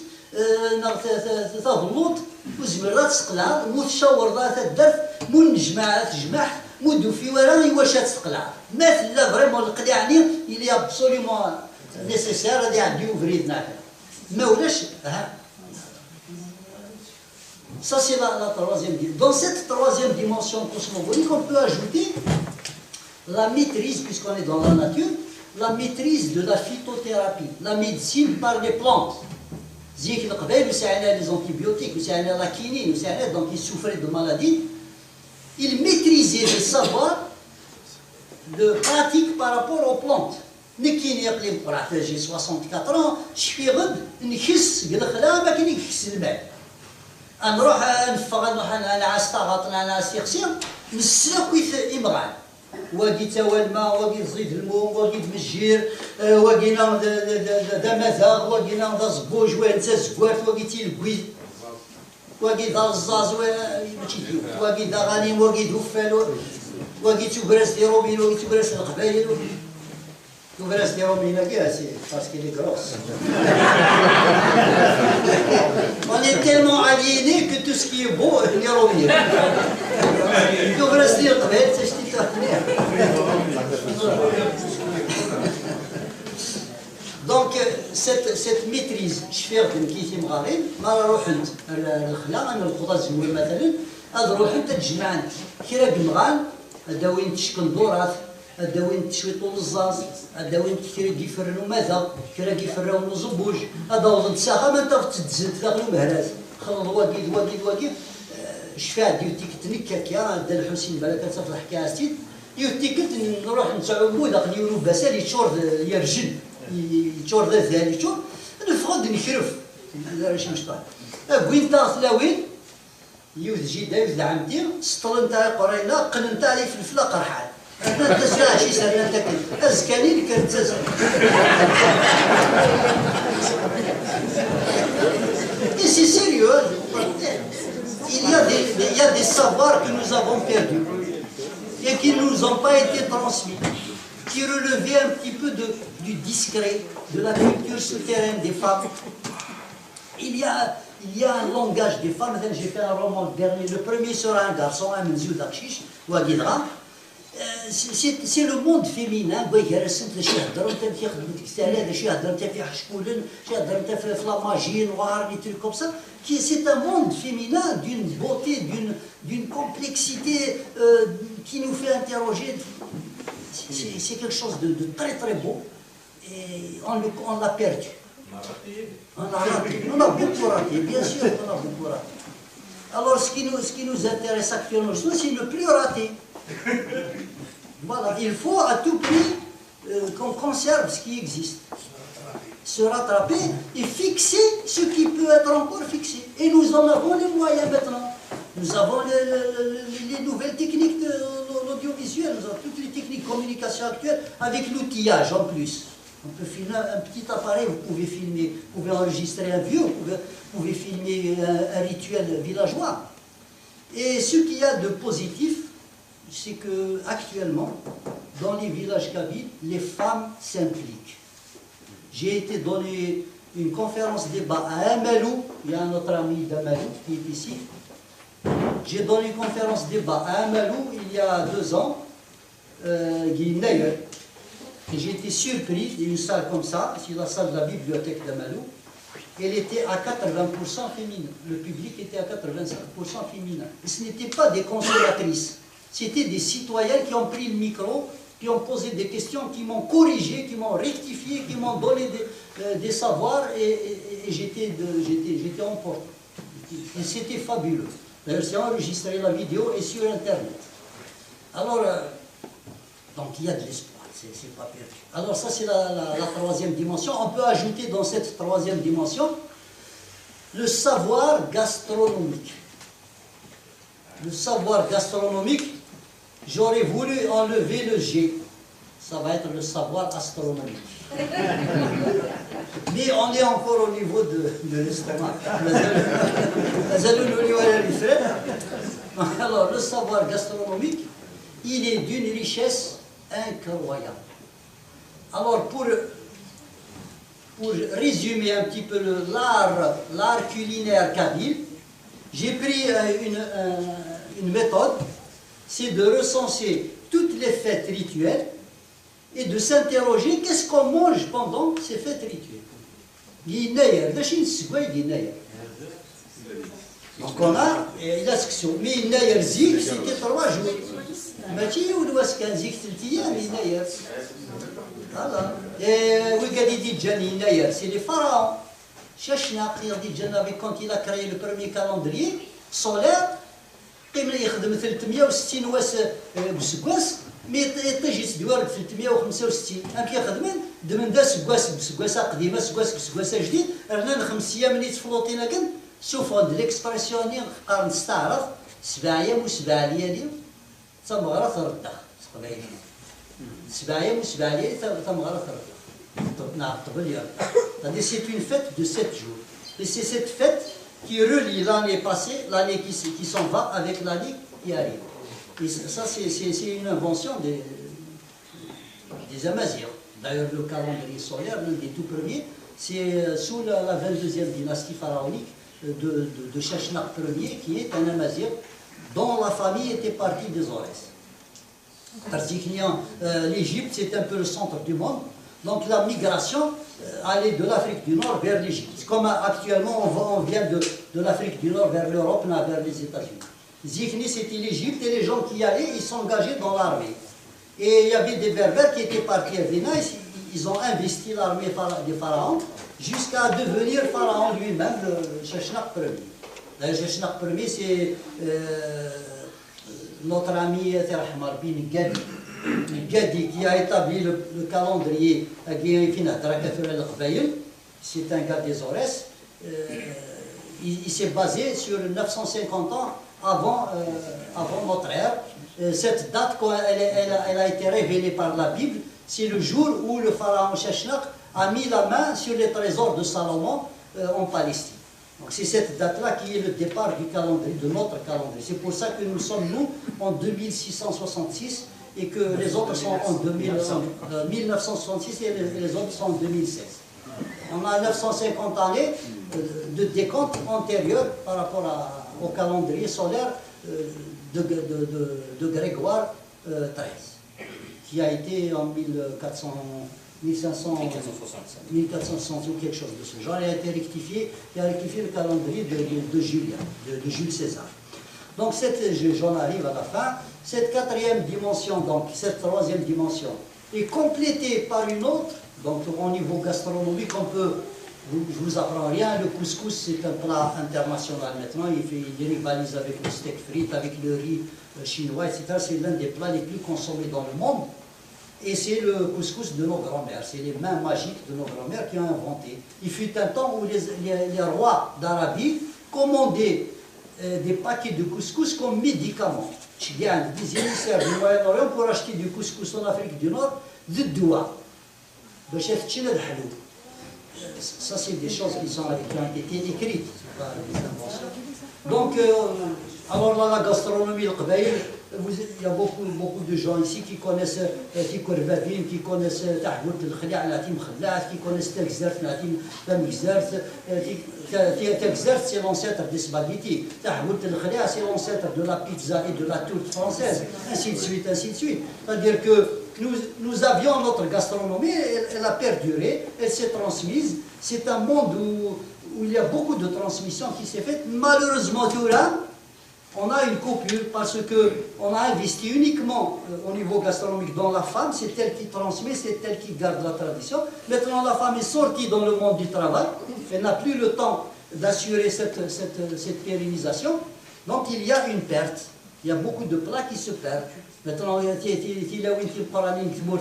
نغتا تغلط وزمير تقلع مو تشاور ذات الدرت مو نجمع تجمع مو دوفي ولا واش تقلع مات لا فريمون القلع يعني il est absolument nécessaire غادي عندي وفريد ناكل ما ولاش ça c'est la troisième dimension. Dans cette troisième dimension cosmogonique on peut ajouter la maîtrise puisqu'on est dans la nature la maîtrise de la phytothérapie la médecine par les plantes زيك القبائل وسعنا les antibiotiques وسعنا la quinine وسعنا donc ils souffraient de maladies ils maîtrisaient le savoir de pratique par rapport aux plantes نكين يقلب راه جي 64 ans شفي غد نكس قال خلا ما كاين يكس الماء نروح نفغ نروح انا استغطنا انا سيخسير نسلك يمغان واقي تاوى الماء واقي زيد الموم واقي دمجير واقينا دا مذاغ واقينا دا زبوج وين تا زكوات واقي تيلكوي واقي دا الزاز واقي دا غنيم واقي دوفال واقي توكراس دي روبين واقي توكراس القبايل توكراس دي روبين كاسي باسكو لي كروس On est tellement aliéné que tout ce qui est beau, il est revenu. Il devrait se dire, donc, cette maîtrise, je fais un petit peu de ما روحت الخلا انا الخطا زوين مثلا هاد روحت تجمعن كرا قمغان داوين تشكندورات داوين تشويطو الزاز داوين كرا كيفرنو ماذا كرا كيفرنو زبوج هذا وزن ساخه ما انت تتزد داخل مهراز خلط واكيد شفا ديوتيك تنكك يا دا الحسين بالك تصف الحكايه ستيت يوتيك نروح نتعومو داخل يورو باسال يتشور يرجل يتشور ذا ثاني يتشور نفقد نكرف لا شي مش طايح وين تاخ لاوين يوث جيدا يوث عمتي سطل نتاع قرينا قن نتاع لي فلفله قرحان انا تسمع شي سنه تاكل ازكاني اللي كانت تزعم et c'est sérieux il y a des savoirs que nous avons perdus et qui ne nous ont pas été transmis qui relevaient un petit peu du discret de la culture souterraine des femmes. Il y a un langage des femmes. J'ai fait un roman dernier, le premier sur un garçon, un Menzoud Akshish, ou Adidra. C'est le monde féminin. C'est un monde féminin d'une beauté, d'une complexité qui nous fait interroger. C'est quelque chose de très très beau. Et on l'a perdu. On a beaucoup raté, bien sûr qu'on a beaucoup raté. Alors ce qui nous intéresse actuellement, c'est ne plus rater. Voilà, il faut à tout prix qu'on conserve ce qui existe. Se rattraper et fixer ce qui peut être encore fixé. Et nous en avons les moyens maintenant. Nous avons les nouvelles techniques de l'audiovisuel, nous avons toutes les techniques de communication actuelles avec l'outillage en plus. On peut filmer un petit appareil, vous pouvez filmer, vous pouvez enregistrer un vieux, vous pouvez filmer un rituel villageois. Et ce qu'il y a de positif, c'est que actuellement, dans les villages kabyles, les femmes s'impliquent. J'ai été donner une conférence débat à Amalou, il y a un autre ami d'Amalou qui est ici. J'ai donné une conférence débat à Amalou il y a 2 ans, et j'ai été surpris, il y a une salle comme ça, c'est la salle de la bibliothèque d'Amalou, elle était à 80% féminin, le public était à 85% féminin. Et ce n'étaient pas des consommatrices, c'était des citoyens qui ont pris le micro, qui ont posé des questions, qui m'ont corrigé, qui m'ont rectifié, qui m'ont donné des savoirs, et j'étais emporté. Et c'était fabuleux. D'ailleurs, c'est enregistré, la vidéo est sur Internet. Alors, donc il y a de l'espoir. C'est pas perdu. Alors ça c'est la 3e dimension. On peut ajouter dans cette 3e dimension le savoir gastronomique. Le savoir gastronomique, j'aurais voulu enlever le G. Ça va être le savoir astronomique. Mais on est encore au niveau de l'estomac. Alors le savoir gastronomique, il est d'une richesse incroyable. Alors pour résumer un petit peu l'art culinaire kabyle, j'ai pris une méthode, c'est de recenser toutes les fêtes rituelles et de s'interroger qu'est-ce qu'on mange pendant ces fêtes rituelles. Donc on a la section, mais Zik c'était 3 jours. ماشي ودواس كان زيك 3 أيام يناير فوالا وقاعد يدي جاني يناير سي لي فراون شاشنا قيادي جانا كونت إلا كري لو بروميي كالندريي سولير قيمنا يخدم 360 واس بسكواس مي تجي تدوار ب 365 ام كيخدمن دمن دا سكواس بسكواسه قديمه سكواس بسكواسه جديد رانا 5 أيام ملي تفلوطينا كن سوفون دو ليكسبرسيوني قرن نستعرف 7 أيام و7 ليالي ثم غرف الردخ قبيلين 7 أيام و7 ليالي ثم غرف الردخ نعم طبل c'est une fête de 7 jours et c'est cette fête qui relie l'année passée, l'année qui s'en va avec l'année qui arrive. Et ça c'est une invention des Amazirs. D'ailleurs le calendrier solaire, l'un des tout premiers, c'est sous la 22e dynastie pharaonique de Sheshnak Ier, qui est un Amazir dont la famille était partie des Aurès. Parce que l'Égypte, c'est un peu le centre du monde, donc la migration allait de l'Afrique du Nord vers l'Égypte. Comme actuellement, on vient de l'Afrique du Nord vers l'Europe, vers les États-Unis. Zikhni, c'était l'Égypte, et les gens qui y allaient, ils s'engageaient dans l'armée. Et il y avait des Berbères qui étaient partis à Véna, ils ont investi l'armée des pharaons, jusqu'à devenir pharaon lui-même, le Sheshnak Ier. D'ailleurs, Sheshnak Ier, c'est notre ami Terahmar bin Gadi, qui a établi le calendrier à Guéhifina, c'est un gars des Aurès. Il s'est basé sur 950 ans avant notre ère. Cette date, elle a été révélée par la Bible, c'est le jour où le pharaon Sheshnak a mis la main sur les trésors de Salomon en Palestine. Donc c'est cette date-là qui est le départ du calendrier, de notre calendrier. C'est pour ça que nous sommes, nous, en 2666 et que les autres sont en 1966 et les autres sont en 2016. On a 950 années de décompte antérieur par rapport au calendrier solaire de Grégoire XIII, qui a été en 1460 ou quelque chose de ce genre. Il a été rectifié, il a rectifié le calendrier de Jules César. Donc j'en arrive à la fin. Cette quatrième dimension, donc cette troisième dimension, est complétée par une autre. Donc au niveau gastronomique, je ne vous apprends rien, le couscous c'est un plat international maintenant, il rivalise avec le steak frites, avec le riz chinois, etc. C'est l'un des plats les plus consommés dans le monde. Et c'est le couscous de nos grands-mères, c'est les mains magiques de nos grands-mères qui ont inventé. Il fut un temps où les rois d'Arabie commandaient des paquets de couscous comme médicament. Des émissaires du Moyen-Orient pour acheter du couscous en Afrique du Nord, de doigts. Ça, c'est des choses qui ont été écrites, pas des inventions. Donc, alors là, la gastronomie, il y a beaucoup de gens ici qui connaissent Tikorvavine, qui connaissent Tahbout al-Khlia, qui connaissent Tegzert, Tegzert, c'est l'ancêtre des spaghettis. Tahbout al-Khlia, c'est l'ancêtre de la pizza et de la tourte française, ainsi de suite, ainsi de suite. C'est-à-dire que nous avions notre gastronomie, elle a perduré, elle s'est transmise. C'est un monde où il y a beaucoup de transmission qui s'est faite. Malheureusement, tout là, on a une coupure parce qu'on a investi uniquement au niveau gastronomique dans la femme, c'est elle qui transmet, c'est elle qui garde la tradition. Maintenant, la femme est sortie dans le monde du travail, elle n'a plus le temps d'assurer cette pérennisation, donc il y a une perte. Il y a beaucoup de plats qui se perdent. Maintenant, il y a des parallèles qui sont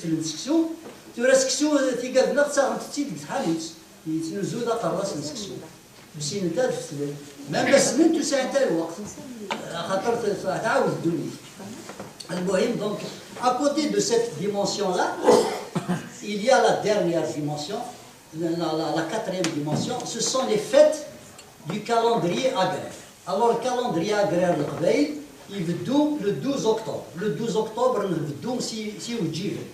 discussion. Tu restes tu gardes notre sarntiti de Halit. Tu nous oudes à Carras discussion. C'est une telle même la semaine, tu sais un tel وقت. خاطر تعاود الدنيا. المهم donc à côté de cette dimension-là, il y a la dernière dimension, la quatrième dimension, ce sont les fêtes du calendrier agraire. Alors le calendrier agraire le Qbaïl, il بدو le 12 octobre. Le 12 octobre نبدو سي وجيفن.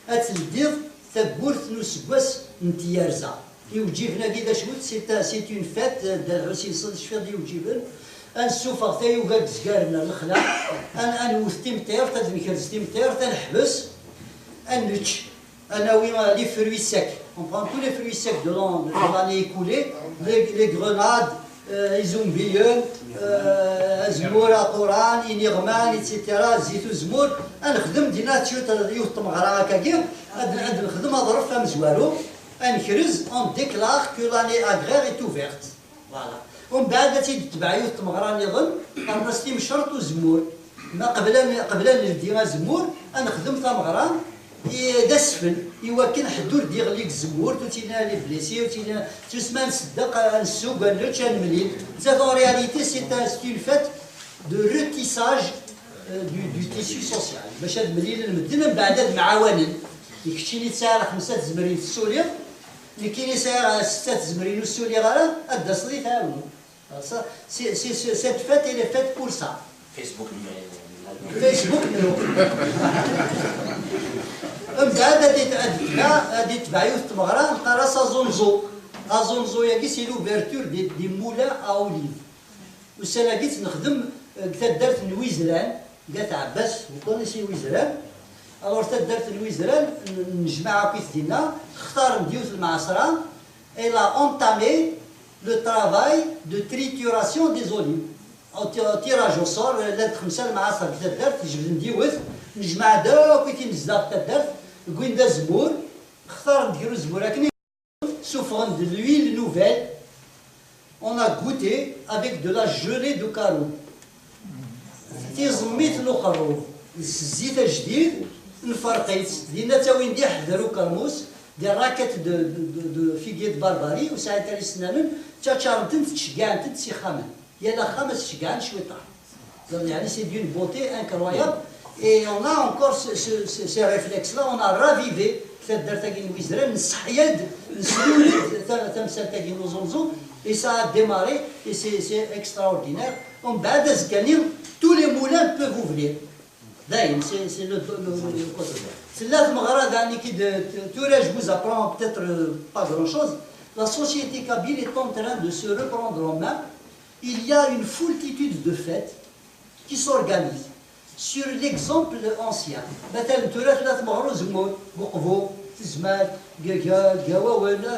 أتلدير تبورث نسبس نتيارزا. يوجيفنا كذا شوت سيت اون فات دار عسيل صد شفير يوجيفن انسوفر تا يوكا زكارنا الخلا ان وستيمتير تنكرز تيمتير تنحبس انوتش انا وين لي فروي سيك اون بران تو لي فروي سيك دو لاني ايكولي لي غروناد زومبيون زمورا قران انيغمان ايتترا زيتو زمور نخدم دينا تيوت يوت مغرا هكاكير عند نخدم ظرف مزوالو انكرز اون ديكلار كو لاني اغرير ايت اوفيرت فوالا ومن بعد تيتبع يوت مغرا نظن الناس تيمشرط وزمور ما قبل ندير زمور نخدم تمغران داسفل يوكن حدور ديال ليك الزمور توتينا لي بليسي وتينا تسمى نصدق نسوق نلوتش نمليل زاد اون رياليتي سي اون فات دو روتيساج du tissu social باش هاد المليل المدن من بعد هاد معاونن يكشي لي تساعر 5 زمرين في السوريا اللي كاين يساعر 6 زمرين في السوريا غالا ادا صلي تعاونوا سي سيت فات اللي فات بور سا فيسبوك منو من بعد غادي تبعيو في تمغرا نلقى راس ازونزو ازونزو ياكي سي لوفيرتور دي مولا اوليف وسالاكيت نخدم درت الويزران قالت عباس وكونيسي الويزران الوغ درت الويزران نجمع بيس ديالنا اختار نديوث المعصرة elle a entamé le travail de trituration des olives au tirage au sort درت 5 المعاصر درت جبت نديوث نجمع دوك كي نزاق درت كوين دا زبور اختار نديرو زبور لكن souffrant de l'huile nouvelle on a goûté avec de la gelée de caroube تيزميت الخروف الزيت الجديد الفرقيت دينا تا وين دي حضروا كرموس ديال راكات دو فيغيت بارباري وساعتها لي سنانن تا تشارنتن تشكانتن تسيخامن Il y a la khamas shgan shweta. C'est d'une beauté incroyable. Et on a encore ces réflexes-là, on a ravivé et ça a démarré et c'est extraordinaire. Tous les moulins peuvent ouvrir. C'est le côté. C'est là je vous apprends peut-être pas grand-chose. La société kabyle est en train de se reprendre en main. Il y a une foultitude de fêtes qui s'organisent sur l'exemple ancien.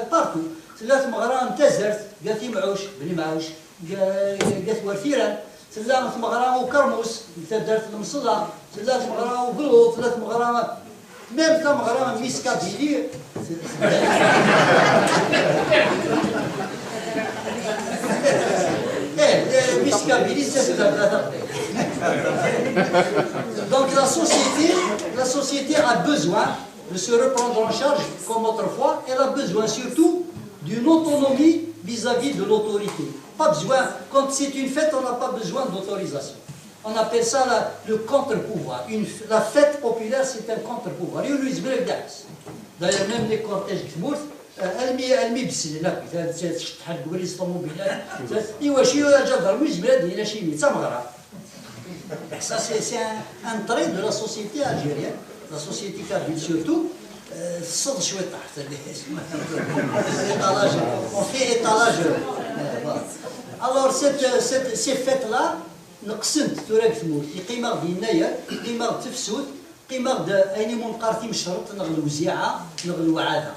Partout. سلات مغران تزرت قالت معوش بني معوش قالت ورثيرا سلات مغران وكرموس درت المصلى سلات مغران وقلوط سلات مغران ميم تا مغران ميسكابيلي ميسكابيلي Donc la société a besoin de se reprendre en charge comme autrefois. Elle a besoin surtout d'une autonomie vis-à-vis de l'autorité. Pas besoin, quand c'est une fête, on n'a pas besoin d'autorisation. On appelle ça le contre-pouvoir. La fête populaire, c'est un contre-pouvoir. D'ailleurs, même les cortèges de Mourth, ça c'est un trait de la société algérienne, la société kabyle surtout. On fait étalage. Alors ces fêtes-là, نقسمت تراك ثمور قيمة ديال يناير قيمة تفسود قيمة أيني منقرتي مشرط نغلو وزيعة نغلو عادة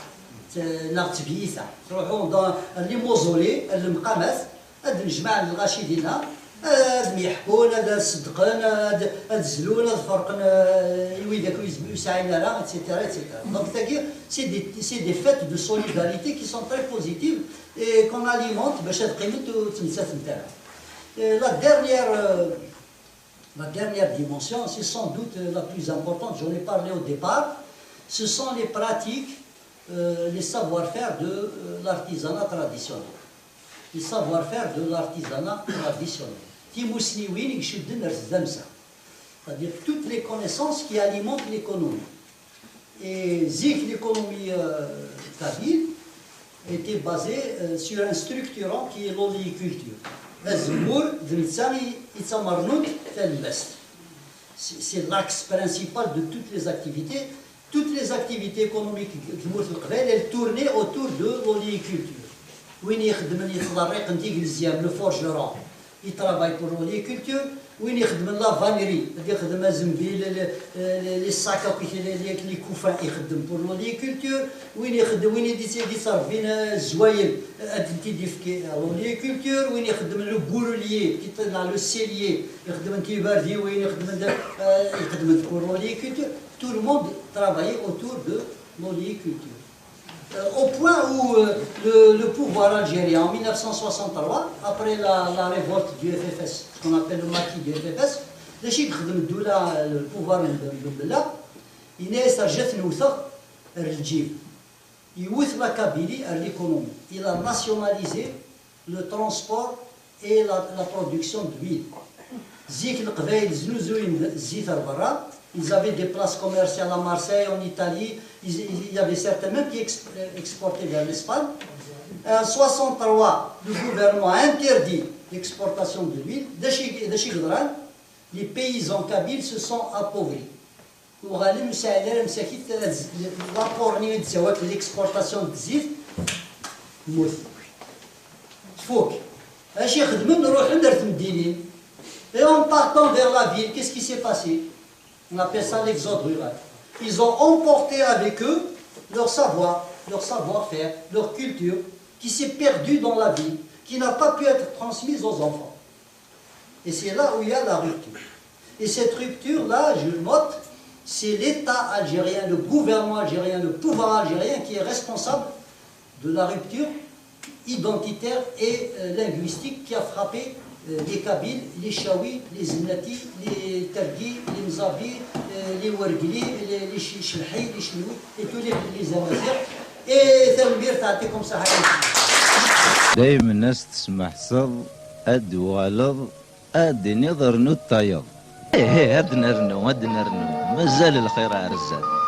نغ تبييثة تروحوا لي موزولي المقامات هاد نجمع الغاشي ديالنا هاد يحكون هاد صدقان هاد الزلون هاد فرقن يويداك يساعدنا راه اتسيتيرا اتسيتيرا. Donc c'est des fêtes de solidarité qui sont très positives et qu'on alimente باش هاد قيمة تمسات نتاعها. La dernière dimension, c'est sans doute la plus importante, j'en ai parlé au départ, ce sont les pratiques, les savoir-faire de l'artisanat traditionnel. Les savoir-faire de l'artisanat traditionnel. C'est-à-dire toutes les connaissances qui alimentent l'économie. Et l'économie kabyle était basée sur un structurant qui est l'oléiculture. C'est l'axe principal de toutes les activités. Toutes les activités économiques elles tournaient autour de l'oléiculture. Le forgeron, il travaille pour l'oléiculture. وين يخدم لا فانيري يخدم الزنبيل لي ساكا لي كوفان يخدم بور لوليكولتور وين يخدم وين يصرف بين الزوايل تيدي في لوليكولتور وين يخدم لو بوروليي كيطلع لو سيليي يخدم كيباردي وين يخدم بور لوليكولتور. Tout le monde travaillait autour de l'oléiculture. Au point où le pouvoir algérien, en 1963, après la révolte du FFS, ce qu'on appelle le maquis du FFS, le pouvoir de il est la Kabylie à l'économie. Il a nationalisé le transport et la production d'huile. Ils avaient des places commerciales à Marseille, en Italie. Il y avait certains même qui exportaient vers l'Espagne. En 1963, le gouvernement a interdit l'exportation de l'huile. Les paysans kabyles se sont appauvris. L'exportation de zif, et en partant vers la ville, qu'est-ce qui s'est passé? On appelle ça l'exode rural. Ils ont emporté avec eux leur savoir, leur savoir-faire, leur culture, qui s'est perdue dans la ville, qui n'a pas pu être transmise aux enfants. Et c'est là où il y a la rupture. Et cette rupture-là, je le note, c'est l'État algérien, le gouvernement algérien, le pouvoir algérien qui est responsable de la rupture identitaire et linguistique qui a frappé les Kabyles, les Chaouis, les Zinati, les Targui, les Mzabi, les Ouargili, les Chelhi, les Chenoui, et tous les Amazirs. Et Thalbir, t'as été comme ça. دايما الناس تسمع حصل اد والض اد نظر نو الطيض. ايه هاد نرنو مازال الخير عرزات.